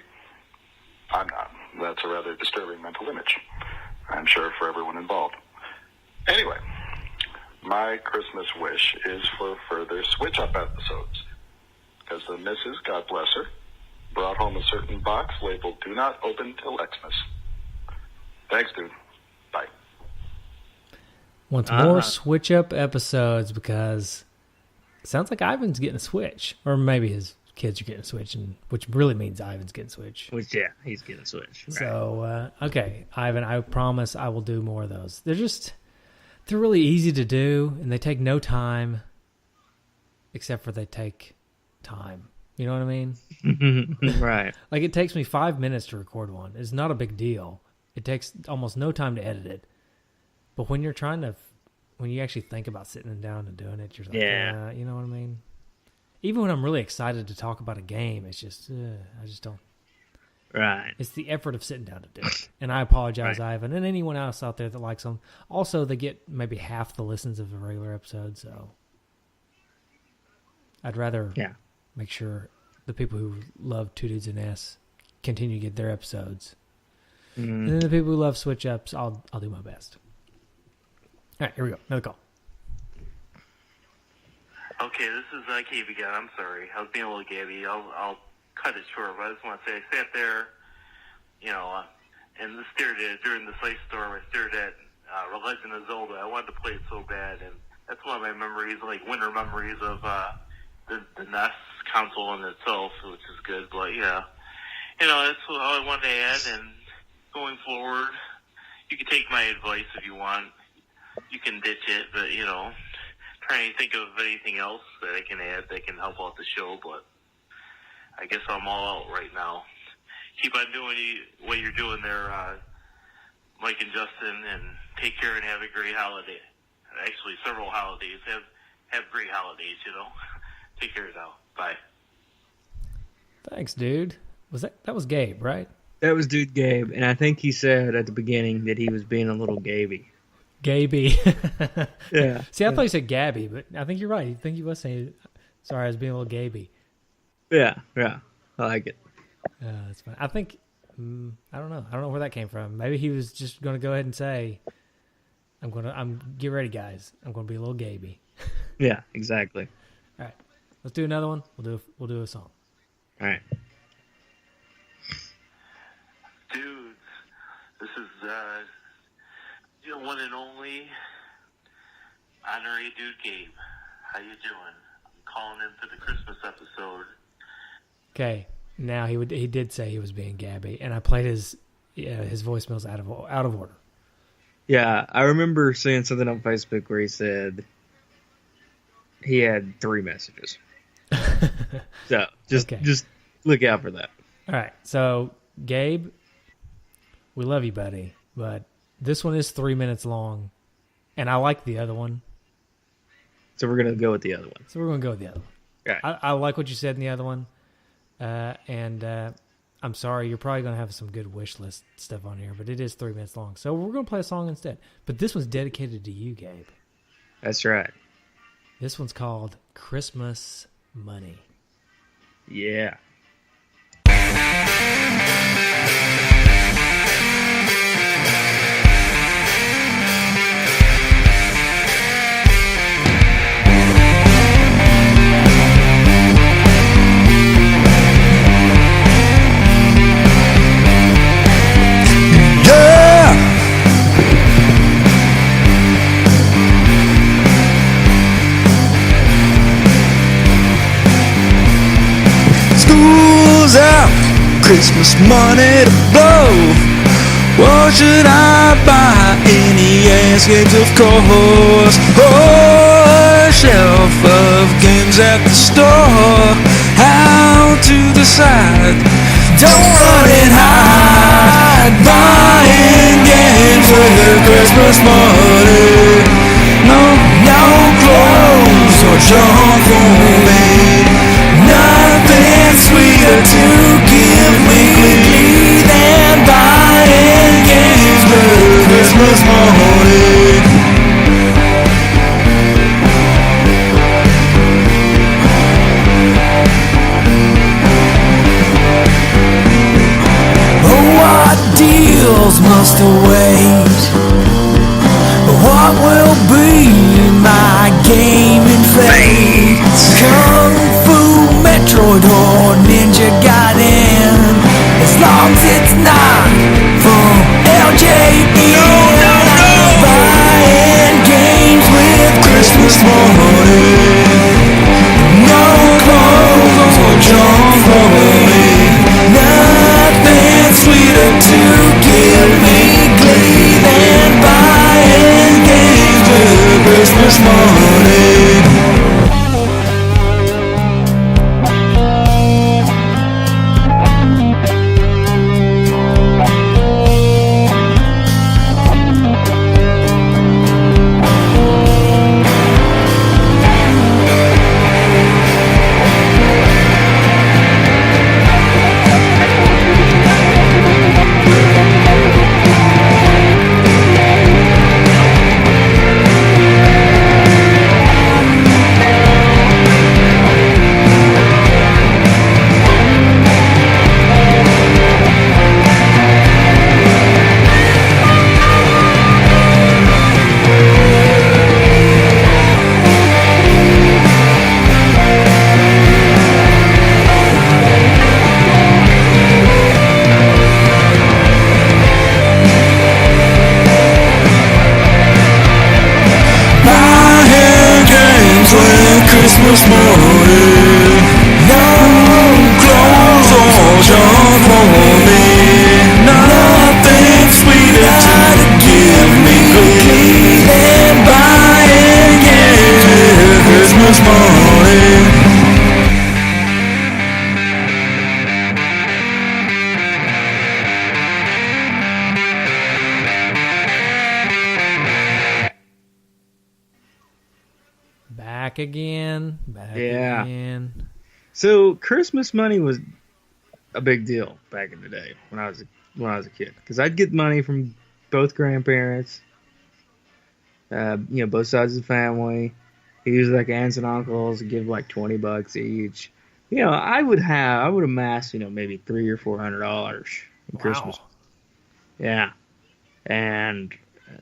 I'm not. That's a rather disturbing mental image, I'm sure, for everyone involved. Anyway, my Christmas wish is for further Switch Up episodes, because the missus, God bless her, brought home a certain box labeled "Do Not Open Till Xmas." Thanks, dude. Bye. Wants more Switch Up episodes because it sounds like Ivan's getting a Switch, or maybe his kids are getting a Switch, which really means Ivan's getting a Switch. Which, yeah, he's getting a Switch. Right. So, okay, Ivan, I promise I will do more of those. They're really easy to do, and they take no time, except for they take time. You know what I mean? Right. Like, it takes me 5 minutes to record one. It's not a big deal. It takes almost no time to edit it. But when you actually think about sitting down and doing it, you're like, yeah. You know what I mean? Even when I'm really excited to talk about a game, it's just, I just don't. Right. It's the effort of sitting down to do it. And I apologize, Ivan, and anyone else out there that likes them. Also, they get maybe half the listens of a regular episode, so I'd rather make sure the people who love Two Dudes and S continue to get their episodes. Mm-hmm. And then the people who love Switch Ups, I'll do my best. All right, here we go. Another call. Okay, this is Gabe again. I'm sorry. I was being a little Gabby. I'll cut it short, but I just want to say I sat there, and stared at during the Ice Storm. I stared at Legend of Zelda. I wanted to play it so bad, and that's one of my memories, like winter memories of the NES console in itself, which is good. But yeah, that's all I wanted to add. And going forward, you can take my advice if you want. You can ditch it, but trying to think of anything else that I can add that can help out the show, but I guess I'm all out right now. Keep on doing what you're doing there, Mike and Justin, and take care and have a great holiday. Actually, several holidays. Have great holidays, Take care now. Bye. Thanks, dude. That was Gabe, right? That was Dude Gabe, and I think he said at the beginning that he was being a little Gaby. Gaby. Yeah. See, I thought you said Gabby, but I think you're right. I think you was saying, sorry, I was being a little Gaby. Yeah. I like it. That's fine. I think, I don't know. I don't know where that came from. Maybe he was just going to go ahead and say, get ready, guys. I'm going to be a little Gaby. Yeah, exactly. All right. Let's do another one. We'll do a song. All right. Dudes, this is one and only honorary Dude Gabe. How you doing? I'm calling in for the Christmas episode. Okay, now he did say he was being Gabby, and I played his voicemails out of order. Yeah, I remember seeing something on Facebook where he said he had 3 messages. So just look out for that. All right, so Gabe, we love you, buddy, but this one is 3 minutes long, and I like the other one. So we're going to go with the other one. Right. I like what you said in the other one, and I'm sorry, you're probably going to have some good wish list stuff on here, but it is 3 minutes long, so we're going to play a song instead. But this one's dedicated to you, Gabe. That's right. This one's called Christmas Money. Yeah. Christmas money to blow. What should I buy? NES games, of course. Oh, shelf of games at the store. How to decide? Don't run and hide. Buying games with your Christmas money. No clothes or junk for me. Nothing sweeter to give me glee than buying games with Christmas money. Deals must await. What will be my gaming fate? Kung Fu, Metroid, or Ninja Gaiden, as long as it's not from LJE. No. Buying games with Christmas money. No clothes or junk for me. Nothing sweeter to give me glee than buying games with Christmas money. Christmas morning, no clothes or junk for me. Nothing sweeter to give me glee than buying games with Christmas morning. Back again. So Christmas money was a big deal back in the day when I was a kid, because I'd get money from both grandparents, both sides of the family. Usually like aunts and uncles would give like $20 each. I would amass maybe $300 or $400 in Christmas. Yeah, and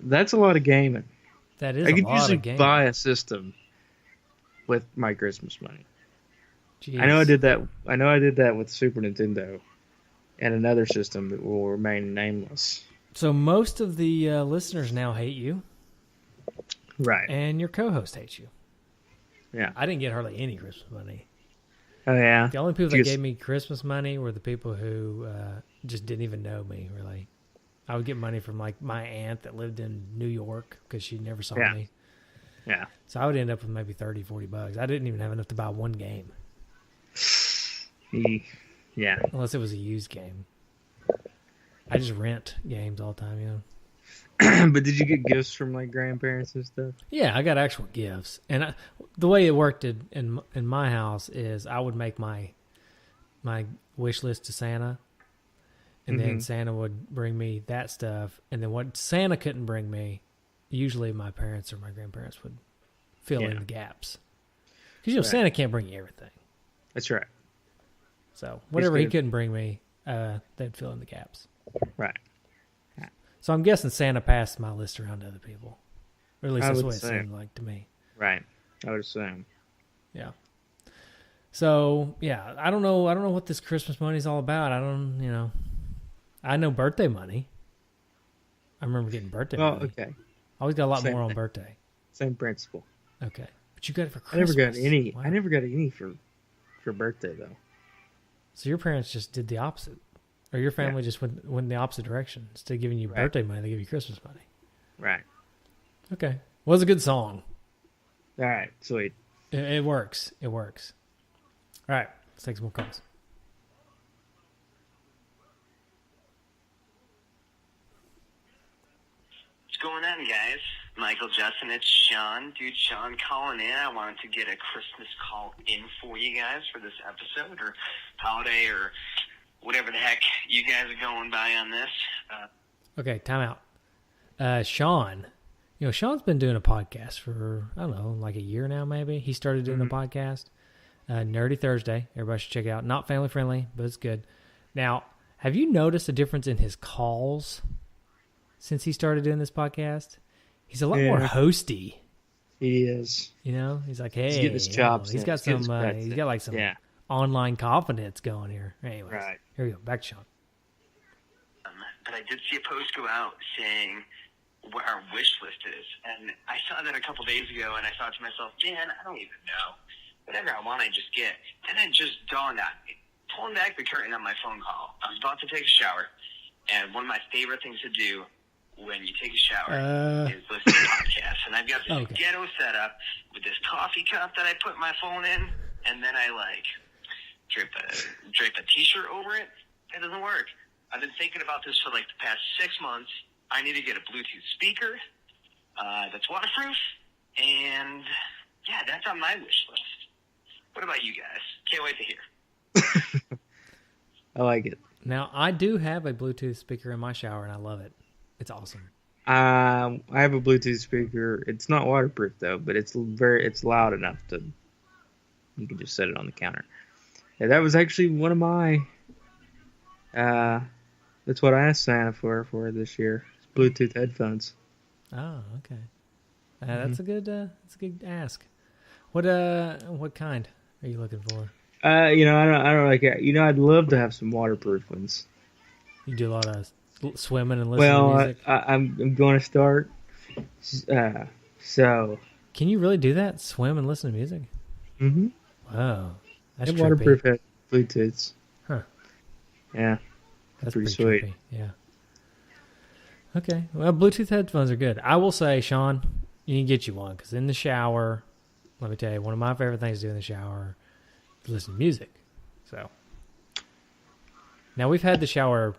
that's a lot of gaming. That is. I could usually buy a system with my Christmas money. Jeez. I know I did that with Super Nintendo and another system that will remain nameless. So most of the listeners now hate you. Right. And your co-host hates you. Yeah. I didn't get hardly any Christmas money. Oh, yeah? The only people that gave me Christmas money were the people who just didn't even know me, really. I would get money from like my aunt that lived in New York because she never saw me. Yeah. So I would end up with maybe $30-$40. I didn't even have enough to buy one game. Yeah. Unless it was a used game. I just rent games all the time, But did you get gifts from like grandparents and stuff? Yeah, I got actual gifts. And the way it worked in my house is I would make my wish list to Santa. And then Santa would bring me that stuff. And then what Santa couldn't bring me, usually my parents or my grandparents would fill in the gaps. Because, Santa can't bring you everything. That's right. So whatever he couldn't bring me, they'd fill in the gaps. Right. So I'm guessing Santa passed my list around to other people. Or at least that's what it seemed like to me. Right. I would assume. Yeah. So, yeah, I don't know what this Christmas money is all about. I know birthday money. I remember getting birthday money. Oh, okay. I always got a lot more on birthday. Same principle. Okay. But you got it for Christmas. I never got any for birthday, though. So your parents just did the opposite. Or your family just went in the opposite direction. Instead of giving you birthday money, they give you Christmas money. Right. Okay. Well, it's a good song. All right, sweet. It works. It works. All right, let's take some more calls. What's going on, guys? Michael, Justin, it's Sean. Dude, Sean calling in. I wanted to get a Christmas call in for you guys for this episode or holiday or whatever the heck you guys are going by on this. Okay, time out. Sean, Sean's been doing a podcast for, I don't know, like a year now maybe. He started doing a podcast, Nerdy Thursday. Everybody should check it out. Not family friendly, but it's good. Now, have you noticed a difference in his calls since he started doing this podcast? He's a lot more hosty. He is. He's like, hey, he's getting his chops. He's got some. He's got like some online confidence going here. Anyways, right. Here we go. Back to Sean. But I did see a post go out saying what our wish list is, and I saw that a couple days ago, and I thought to myself, man, I don't even know. Whatever I want, I just get. And it just dawned on me. Pulling back the curtain on my phone call, I was about to take a shower, and one of my favorite things to do when you take a shower is listen to podcasts. And I've got this ghetto setup with this coffee cup that I put my phone in, and then I drape a t-shirt over it. It doesn't work. I've been thinking about this for like the past 6 months. I need to get a Bluetooth speaker that's waterproof, and yeah, that's on my wish list. What about you guys? Can't wait to hear. I like it. Now, I do have a Bluetooth speaker in my shower, and I love it. It's awesome. I have a Bluetooth speaker. It's not waterproof though, but it's loud enough to you can just set it on the counter. Yeah, that was actually one of my. That's what I asked Santa for this year. Bluetooth headphones. Oh, okay. That's a good ask. What kind are you looking for? I don't like it. I'd love to have some waterproof ones. You do a lot of swimming and listening to music? I'm going to start. So. Can you really do that? Swim and listen to music? Mm-hmm. Wow. That's trippy. Waterproof Bluetooths. Huh. Yeah. That's pretty sweet. Trippy. Yeah. Okay. Well, Bluetooth headphones are good. I will say, Sean, you can get you one because in the shower, let me tell you, one of my favorite things to do in the shower is listen to music. So. Now, we've had the shower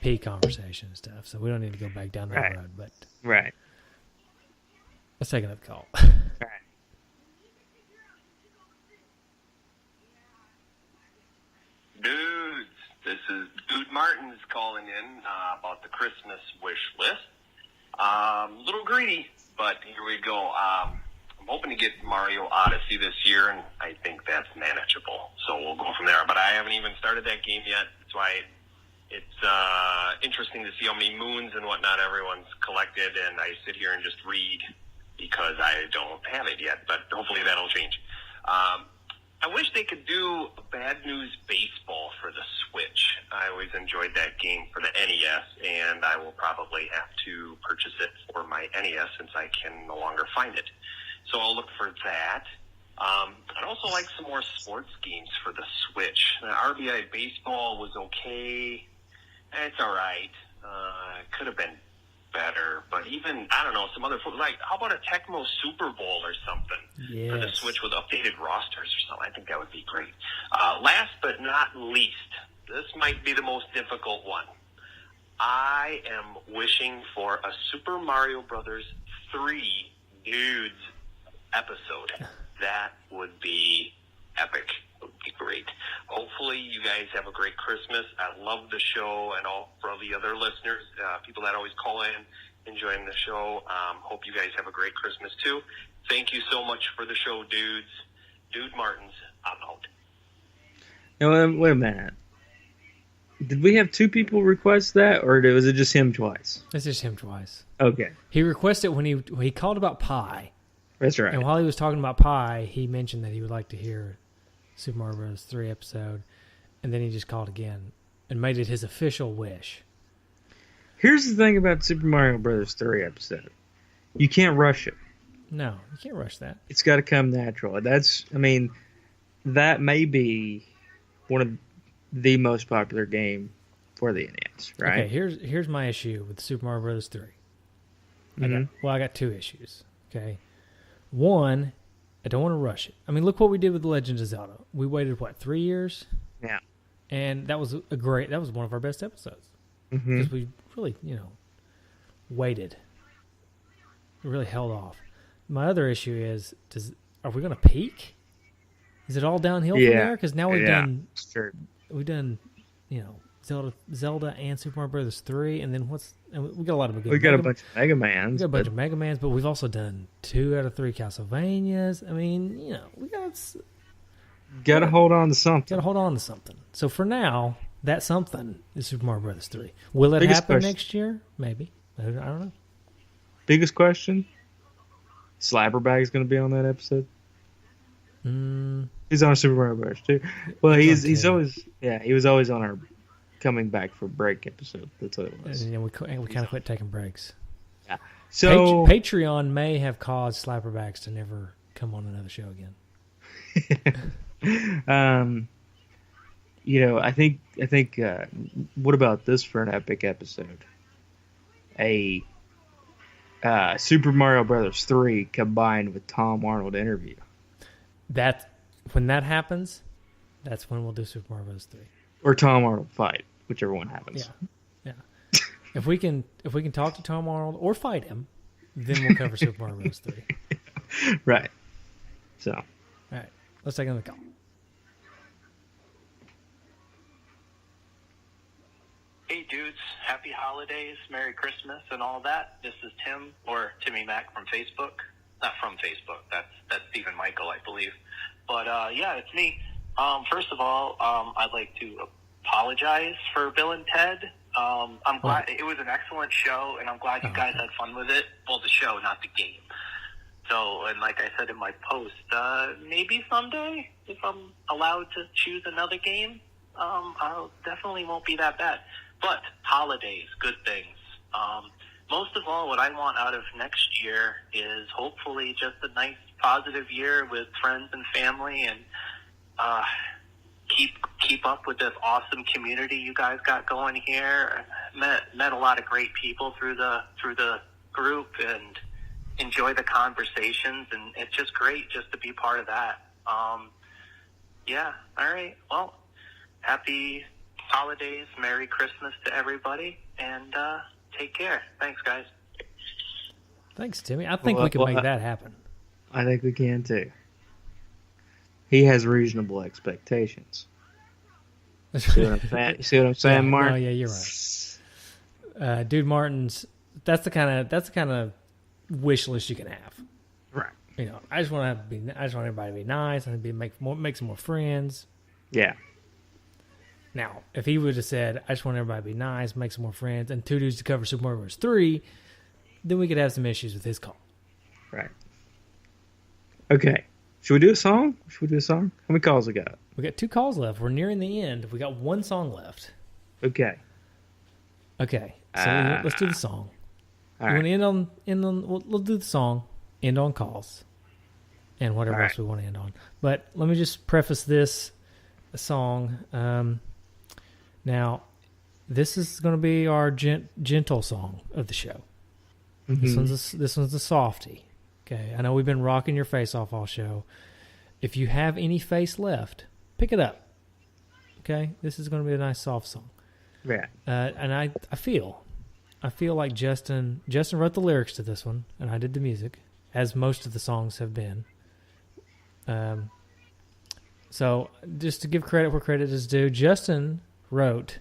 pee conversation and stuff, so we don't need to go back down that road. But right. Let's take another call. All right. Dudes, this is Dude Martins calling in about the Christmas wish list. A little greedy, but here we go. I'm hoping to get Mario Odyssey this year, and I think that's manageable. So we'll go from there. But I haven't even started that game yet. That's why it's interesting to see how many moons and whatnot everyone's collected, and I sit here and just read because I don't have it yet, but hopefully that'll change. I wish they could do a Bad News Baseball for the Switch. I always enjoyed that game for the NES, and I will probably have to purchase it for my NES since I can no longer find it. So I'll look for that. I'd also like some more sports games for the Switch. RBI Baseball was okay. It's all right. Could have been better, but even, I don't know, some other, like, how about a Tecmo Super Bowl or something for the Switch with updated rosters or something? I think that would be great. Last but not least, this might be the most difficult one. I am wishing for a Super Mario Brothers 3 Dudes episode. That would be epic. It would be great. Hopefully you guys have a great Christmas. I love the show, and for all the other listeners, people that always call in, enjoying the show. Hope you guys have a great Christmas too. Thank you so much for the show, dudes. Dude Martins, I'm out. Now, wait a minute. Did we have two people request that, or was it just him twice? It's just him twice. Okay. He requested when he called about pie. That's right. And while he was talking about pie, he mentioned that he would like to hear Super Mario Bros. 3 episode, and then he just called again and made it his official wish. Here's the thing about Super Mario Bros. 3 episode. You can't rush it. No, you can't rush that. It's got to come natural. That may be one of the most popular game for the NES, right? Okay, here's my issue with Super Mario Bros. 3. I got two issues, okay? One, I don't want to rush it. I mean, look what we did with The Legend of Zelda. We waited, 3 years? Yeah. And that was that was one of our best episodes. Because we really, waited. We really held off. My other issue is, are we going to peak? Is it all downhill from there? Because now we've done, Zelda and Super Mario Brothers 3, and then we got a lot of we got a bunch of Mega Mans. We got a bunch of Mega Mans, but we've also done 2 out of 3 Castlevanias. I mean, we got to hold on to something. Got to hold on to something. So for now, that something is Super Mario Brothers 3. Will it happen next year? Maybe. I don't know. Biggest question: Slapperbag's going to be on that episode? He's on Super Mario Bros. too. Well, he's always he was always on our coming back for break episode. That's what it was. And we kind of quit taking breaks. Yeah. So Patreon may have caused Slapperbacks to never come on another show again. I think. What about this for an epic episode? A Super Mario Brothers 3 combined with Tom Arnold interview. When that happens, that's when we'll do Super Mario Bros. 3. Or Tom Arnold fight, whichever one happens. Yeah. If we can talk to Tom Arnold or fight him, then we'll cover Super Mario Bros. 3. Right. So. All right. Let's take another call. Hey dudes, happy holidays, Merry Christmas, and all that. This is Tim, or Timmy Mac from Facebook. Not from Facebook. That's Stephen Michael, I believe. But it's me. First of all, I'd like to apologize for Bill and Ted. I'm glad it was an excellent show, and I'm glad you guys had fun with it. Well, the show, not the game. So, and like I said in my post, maybe someday, if I'm allowed to choose another game, I definitely won't be that bad. But holidays, good things. Most of all, what I want out of next year is hopefully just a nice, positive year with friends and family, and keep up with this awesome community you guys got going here. Met a lot of great people through the group, and enjoy the conversations, and it's just great just to be part of that. All right. Well, happy holidays, Merry Christmas to everybody, and take care. Thanks, guys. Thanks, Timmy. I think we can make that happen. I think we can, too. He has reasonable expectations. See what I'm saying, Mark? No, yeah, you're right. Dude Martin's, that's the kind of wish list you can have. Right. I just want everybody to be nice and make some more friends. Yeah. Now, if he would have said, I just want everybody to be nice, make some more friends, and 2 dudes to cover Super Mario Bros. 3, then we could have some issues with his call. Right. Okay. Should we do a song? How many calls we got? We got 2 calls left. We're nearing the end. We got 1 song left. Okay. So let's do the song. All right. We want to end on. We'll do the song. End on calls, and whatever else we want to end on. But let me just preface this song. Now, this is going to be our gentle song of the show. Mm-hmm. This one's a softie. Okay, I know we've been rocking your face off all show. If you have any face left, pick it up. Okay, this is going to be a nice soft song. Yeah. And I feel like Justin wrote the lyrics to this one, and I did the music, as most of the songs have been. So just to give credit where credit is due, Justin wrote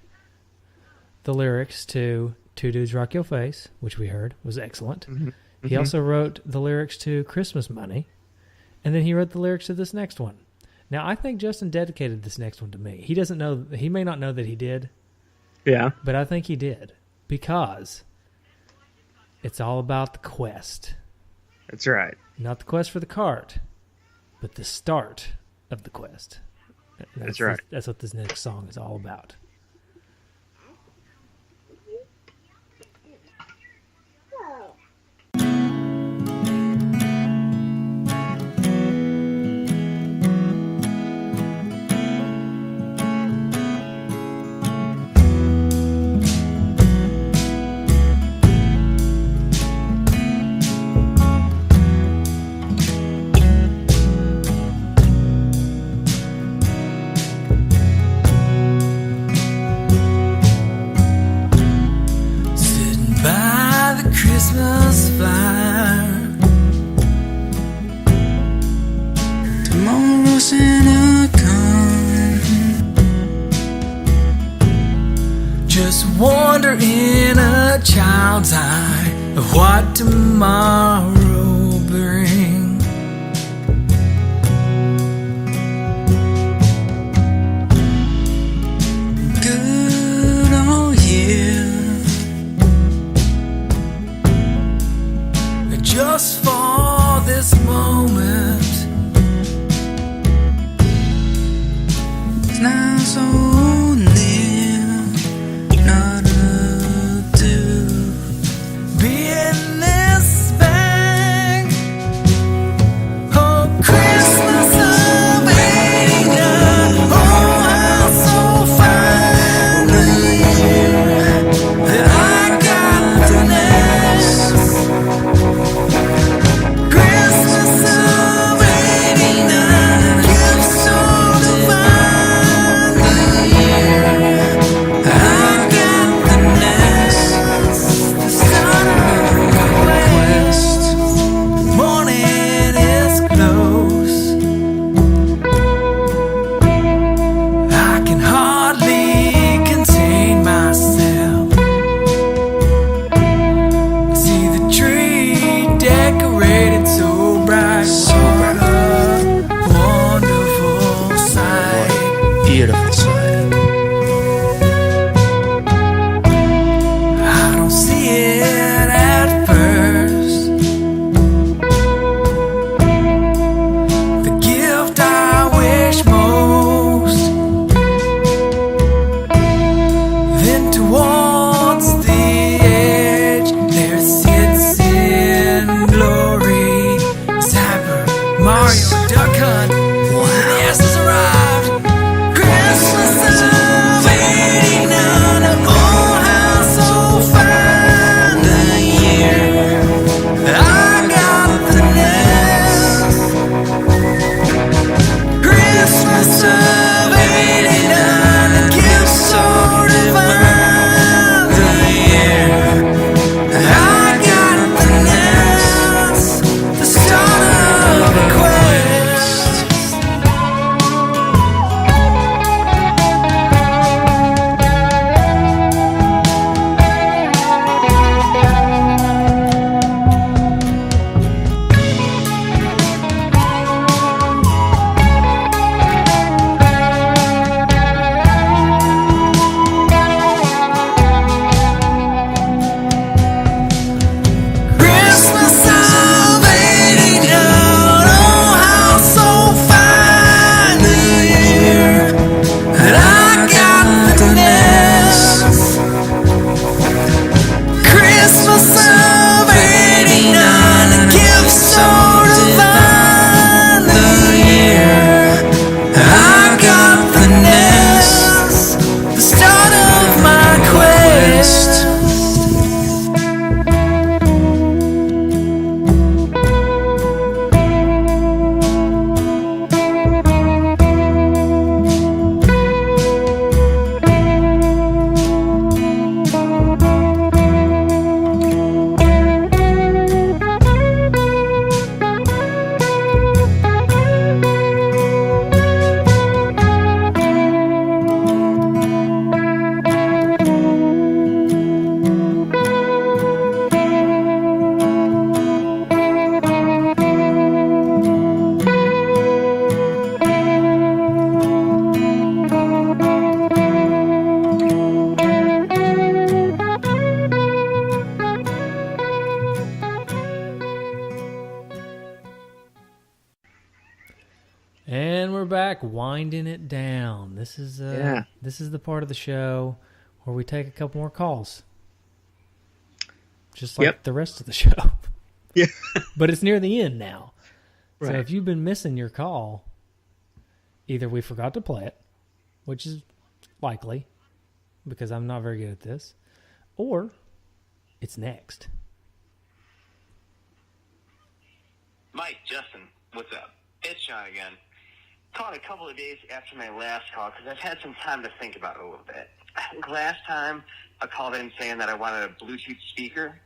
the lyrics to 2 Dudes Rock Your Face, which we heard was excellent. Mm-hmm. He also wrote the lyrics to Christmas Money, and then he wrote the lyrics to this next one. Now, I think Justin dedicated this next one to me. He may not know that he did. Yeah. But I think he did, because it's all about the quest. That's right. Not the quest for the cart, but the start of the quest. That's right. That's what this next song is all about. glimmer in a child's eye of what tomorrow brings. Good old year, just for this moment. It's now so near, not to be in this bank. Oh, Christmas of 89. Oh, how so fine the year that I got the nest. Christmas of 89, you're so divine. The year I got the nest, the start of a quest. Morning is close. I can hardly contain myself. See the tree decorated so bright, so bright. Wonderful sight, beautiful sight. I don't see it at first. The gift I wish most. Then towards the edge, there sits in glory Zapper, Mario, Duck Hunt. Yes, has arrived. Christmas of 89. Oh, how so fine the year I got the nest. Christmas of 89, a gift so divine. The year I got the nest, the start of a quest. Christmas of 89, oh how so fine the year that I got the nest. Christmas of 89, a gift so divine. The year I got the nest, the start of my quest. And we're back, winding it down. This is this is the part of the show where we take a couple more calls, just like the rest of the show. Yeah, but it's near the end now. Right. So if you've been missing your call, either we forgot to play it, which is likely because I'm not very good at this, or it's next. Mike, Justin, what's up? It's John again. Called a couple of days after my last call because I've had some time to think about it a little bit. Last time I called in saying that I wanted a Bluetooth speaker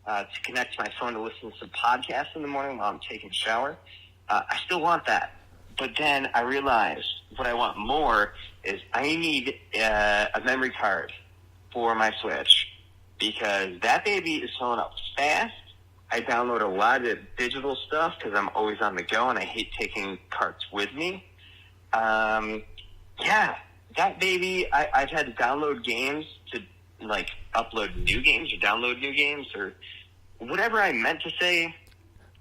to connect to my phone to listen to some podcasts in the morning while I'm taking a shower. I still want that. But then I realized what I want more is I need a memory card for my Switch. because that baby is filling up fast. I download a lot of digital stuff because I'm always on the go and I hate taking carts with me. Yeah, that baby, I've had to download games to like upload new games or download new games or whatever I meant to say.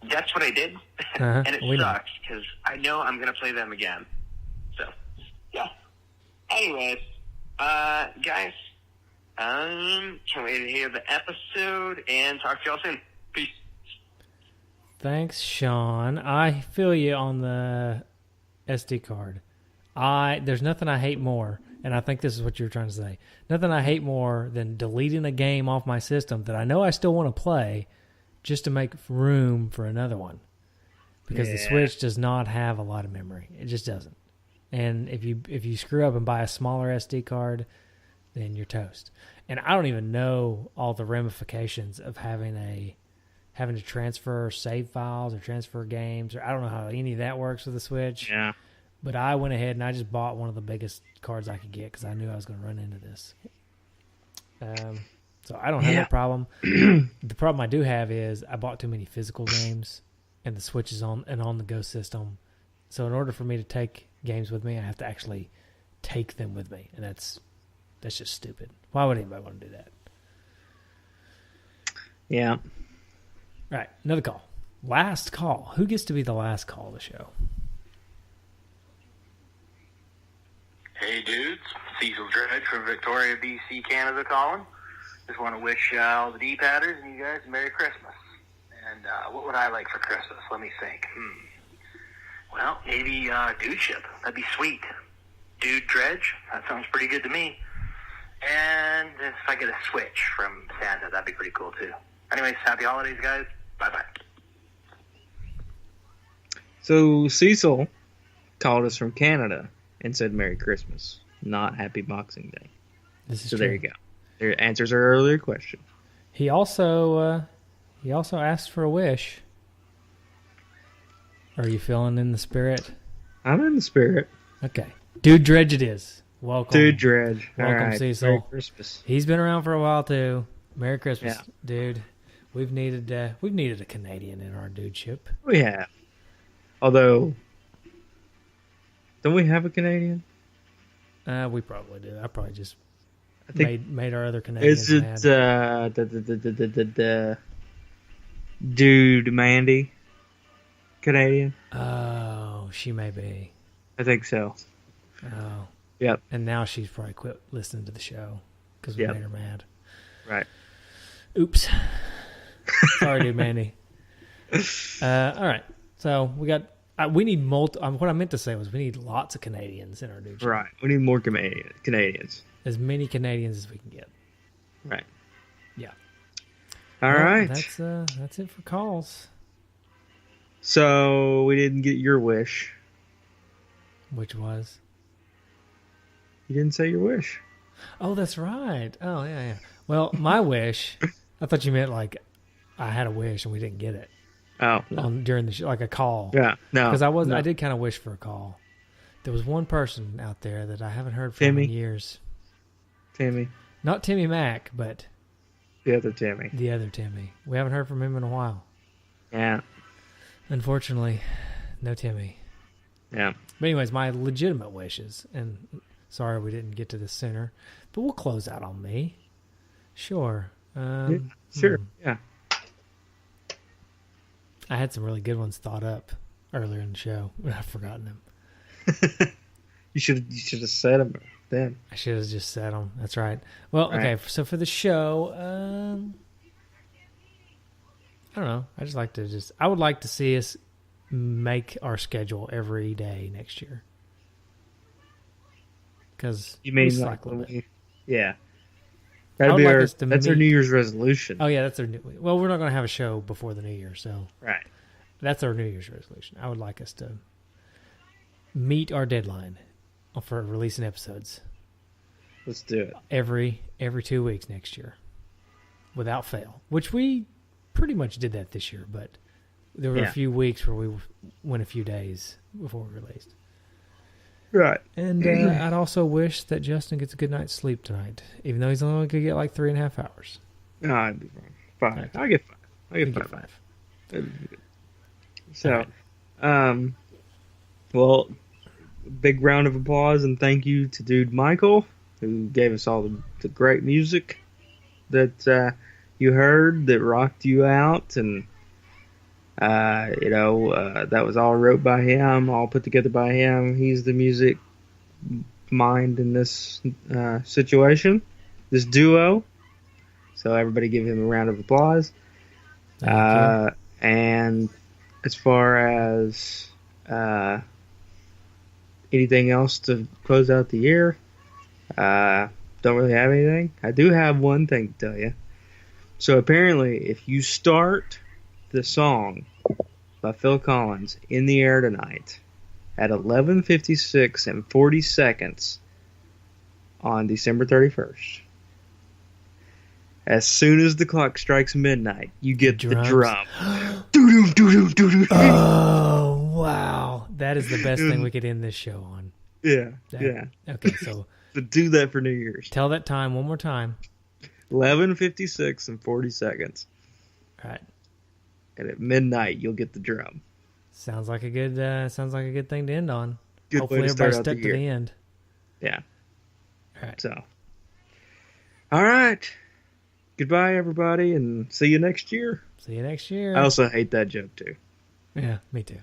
That's what I did. And it sucks because I know I'm going to play them again. So, yeah. Anyways, guys, can't wait to hear the episode and talk to y'all soon. Peace. Thanks, Sean. I feel you on the SD card. There's nothing I hate more, and I think this is what you're trying to say. Nothing I hate more than deleting a game off my system that I know I still want to play just to make room for another one. Because the Switch does not have a lot of memory. It just doesn't. And if you screw up and buy a smaller SD card, then you're toast. And I don't even know all the ramifications of having to transfer save files or transfer games, or I don't know how any of that works with the Switch. Yeah. But I went ahead and I just bought one of the biggest cards I could get because I knew I was going to run into this. So I don't have that problem. The problem I do have is I bought too many physical games, and the Switch is on an on-the-go system. So in order for me to take games with me, I have to actually take them with me, and that's just stupid. Why would anybody want to do that? Yeah. All right, another call. Last call. Who gets to be the last call of the show? Hey, dudes. Cecil Dredge from Victoria, BC, Canada calling. Just want to wish all the D-Padders and you guys Merry Christmas. And what would I like for Christmas? Let me think. Well, maybe Dude Ship. That'd be sweet. Dude Dredge. That sounds pretty good to me. And if I get a Switch from Santa, that'd be pretty cool, too. Anyways, happy holidays, guys. Bye-bye. So Cecil called us from Canada and said Merry Christmas, not Happy Boxing Day. This is so true. There you go. There answers our earlier question. He also asked for a wish. Are you feeling in the spirit? I'm in the spirit. Okay. Dude Dredge it is. Welcome. Dude Dredge. Welcome, all right. Cecil. Merry Christmas. He's been around for a while, too. Merry Christmas, Yeah. dude. We've needed a Canadian in our dude ship. We have. Although, don't we have a Canadian? We probably do. I probably just made our other Canadians Is it mad. the dude Mandy Canadian? Oh, she may be. I think so. Oh. Yep. And now she's probably quit listening to the show because we made her mad. Right. Oops. Sorry, dude, Mandy. All right. So we need what I meant to say was we need lots of Canadians in our dude show. Right. We need more Canadians. As many Canadians as we can get. Right. Yeah. All right. That's it for calls. So we didn't get your wish. Which was? You didn't say your wish. Oh, that's right. Oh, yeah. Well, my wish, I thought you meant like I had a wish and we didn't get it. Oh. No. During the show, like a call. Yeah. No. Because I did kind of wish for a call. There was one person out there that I haven't heard from in years. Timmy. Not Timmy Mack, but the other Timmy. The other Timmy. We haven't heard from him in a while. Yeah. Unfortunately, no Timmy. Yeah. But anyways, my legitimate wishes, and sorry we didn't get to this sooner, but we'll close out on me. Sure. Sure. Yeah. I had some really good ones thought up earlier in the show, but I've forgotten them. You should have said them then. I should have just said them. That's right. Well, okay. So for the show, I don't know. I would like to see us make our schedule every day next year. Because you mean yeah. That'd be that's our New Year's resolution. Oh yeah, that's our well, we're not going to have a show before the New Year, so right. That's our New Year's resolution. I would like us to meet our deadline for releasing episodes. Let's do it every 2 weeks next year, without fail. Which we pretty much did that this year, but there were a few weeks where we went a few days before we released. Right. And I'd also wish that Justin gets a good night's sleep tonight, even though he's only going to get like 3.5 hours. No, I'd be fine. 5. I'll get 5. I'll get 5. So, well, big round of applause and thank you to Dude Michael, who gave us all the great music that you heard that rocked you out, and that was all wrote by him, all put together by him. He's the music mind in this situation, this duo. So everybody give him a round of applause. And as far as anything else to close out the year, don't really have anything. I do have one thing to tell you. So apparently, if you start the song by Phil Collins, In the Air Tonight, at 11:56 and 40 seconds on December 31st, as soon as the clock strikes midnight, you get the drum. Oh, wow. That is the best thing we could end this show on. Yeah. Okay, so do that for New Year's. Tell that time one more time. 11:56 and 40 seconds. All right. And at midnight, you'll get the drum. Sounds like a good thing to end on. Good Hopefully everybody stuck to the end. Yeah. All right. So, all right. Goodbye, everybody, and see you next year. See you next year. I also hate that joke, too. Yeah, me too.